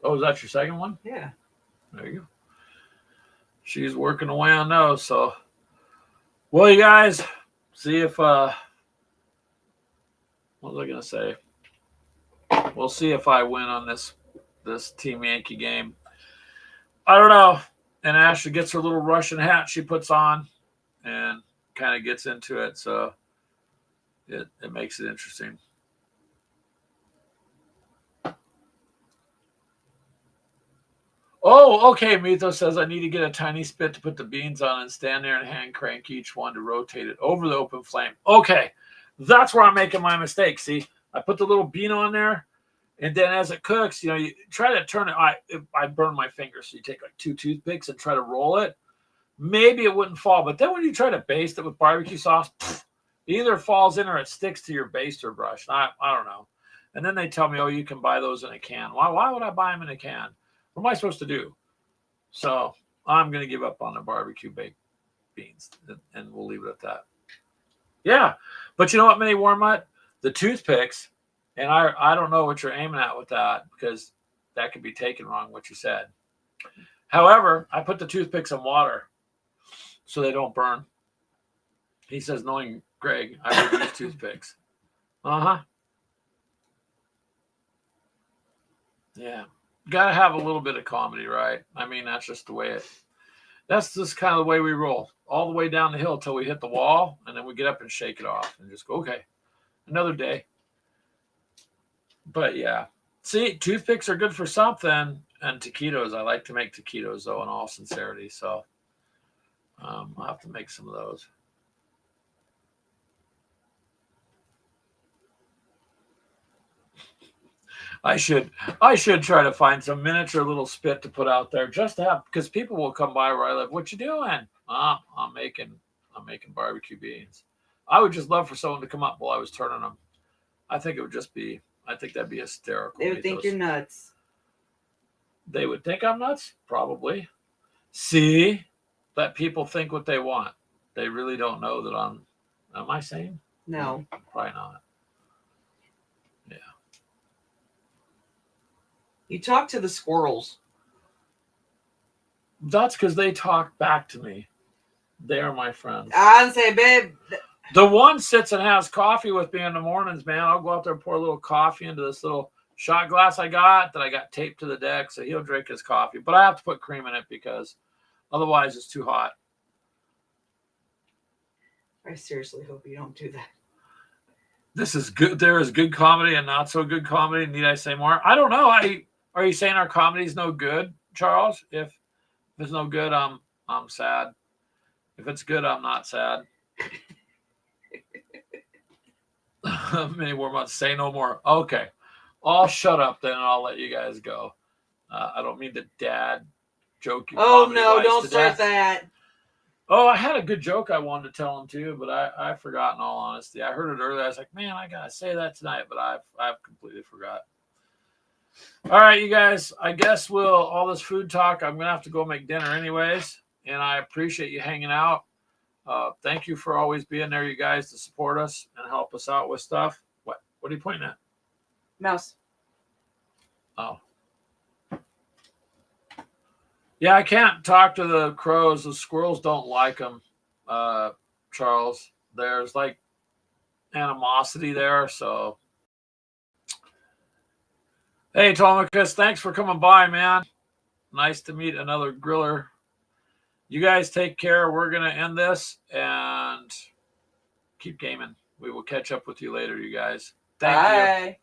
Oh, is that your second one? Yeah. There you go. She's working away on those. So, well, you guys, see if, what was I going to say? We'll see if I win on this Team Yankee game. I don't know. And Ashley gets her little Russian hat she puts on and kind of gets into it. So it makes it interesting. Oh, okay. Mythos says I need to get a tiny spit to put the beans on and stand there and hand crank each one to rotate it over the open flame. Okay. That's where I'm making my mistake. See, I put the little bean on there, and then as it cooks, you try to turn it. I burn my fingers, so you take like 2 toothpicks and try to roll it. Maybe it wouldn't fall, but then when you try to baste it with barbecue sauce, it either falls in or it sticks to your baster brush. I don't know. And then they tell me, oh, you can buy those in a can. Why would I buy them in a can? What am I supposed to do? So I'm going to give up on the barbecue baked beans, and we'll leave it at that. Yeah, but you know what, Mini Wormut? The toothpicks, and I don't know what you're aiming at with that because that could be taken wrong, what you said. However, I put the toothpicks in water so they don't burn. He says, knowing Greg, I would use toothpicks. Uh-huh. Yeah. Got to have a little bit of comedy, right? I mean, that's just the way that's just kind of the way we roll. All the way down the hill till we hit the wall, and then we get up and shake it off and just go, okay, another day. But yeah. See, toothpicks are good for something. And taquitos, I like to make taquitos, though, in all sincerity. So I'll have to make some of those. I should try to find some miniature little spit to put out there just to have, because people will come by where I live. What you doing? I'm making barbecue beans. I would just love for someone to come up while I was turning them. I think that'd be hysterical. They would think you're nuts. They would think I'm nuts? Probably. See? Let people think what they want. They really don't know that am I sane? No. Probably not. Yeah. You talk to the squirrels. That's because they talk back to me. They are my friends. I'd say, babe. The one sits and has coffee with me in the mornings, man. I'll go out there and pour a little coffee into this little shot glass I got taped to the deck, so he'll drink his coffee. But I have to put cream in it because otherwise it's too hot. I seriously hope you don't do that. This is good. There is good comedy and not so good comedy. Need I say more? I don't know. Are you saying our comedy is no good, Charles? If it's no good, I'm sad. If it's good, I'm not sad. Many more months. Say no more. Okay. I'll shut up then and I'll let you guys go. I don't mean to dad joke you Oh comedy no, wise don't to start death. that. Oh, I had a good joke I wanted to tell him too, but I forgot in all honesty. I heard it earlier. I was like, man, I gotta say that tonight, but I've completely forgot. All right, you guys. I guess we'll all this food talk. I'm gonna have to go make dinner anyways, and I appreciate you hanging out. Thank you for always being there, you guys, to support us and help us out with stuff. What are you pointing at? Mouse. Oh. Yeah, I can't talk to the crows. The squirrels don't like them, Charles. There's like animosity there. So, hey, Tomicus, thanks for coming by, man. Nice to meet another griller. You guys take care. We're going to end this and keep gaming. We will catch up with you later, you guys. Thank you. Bye.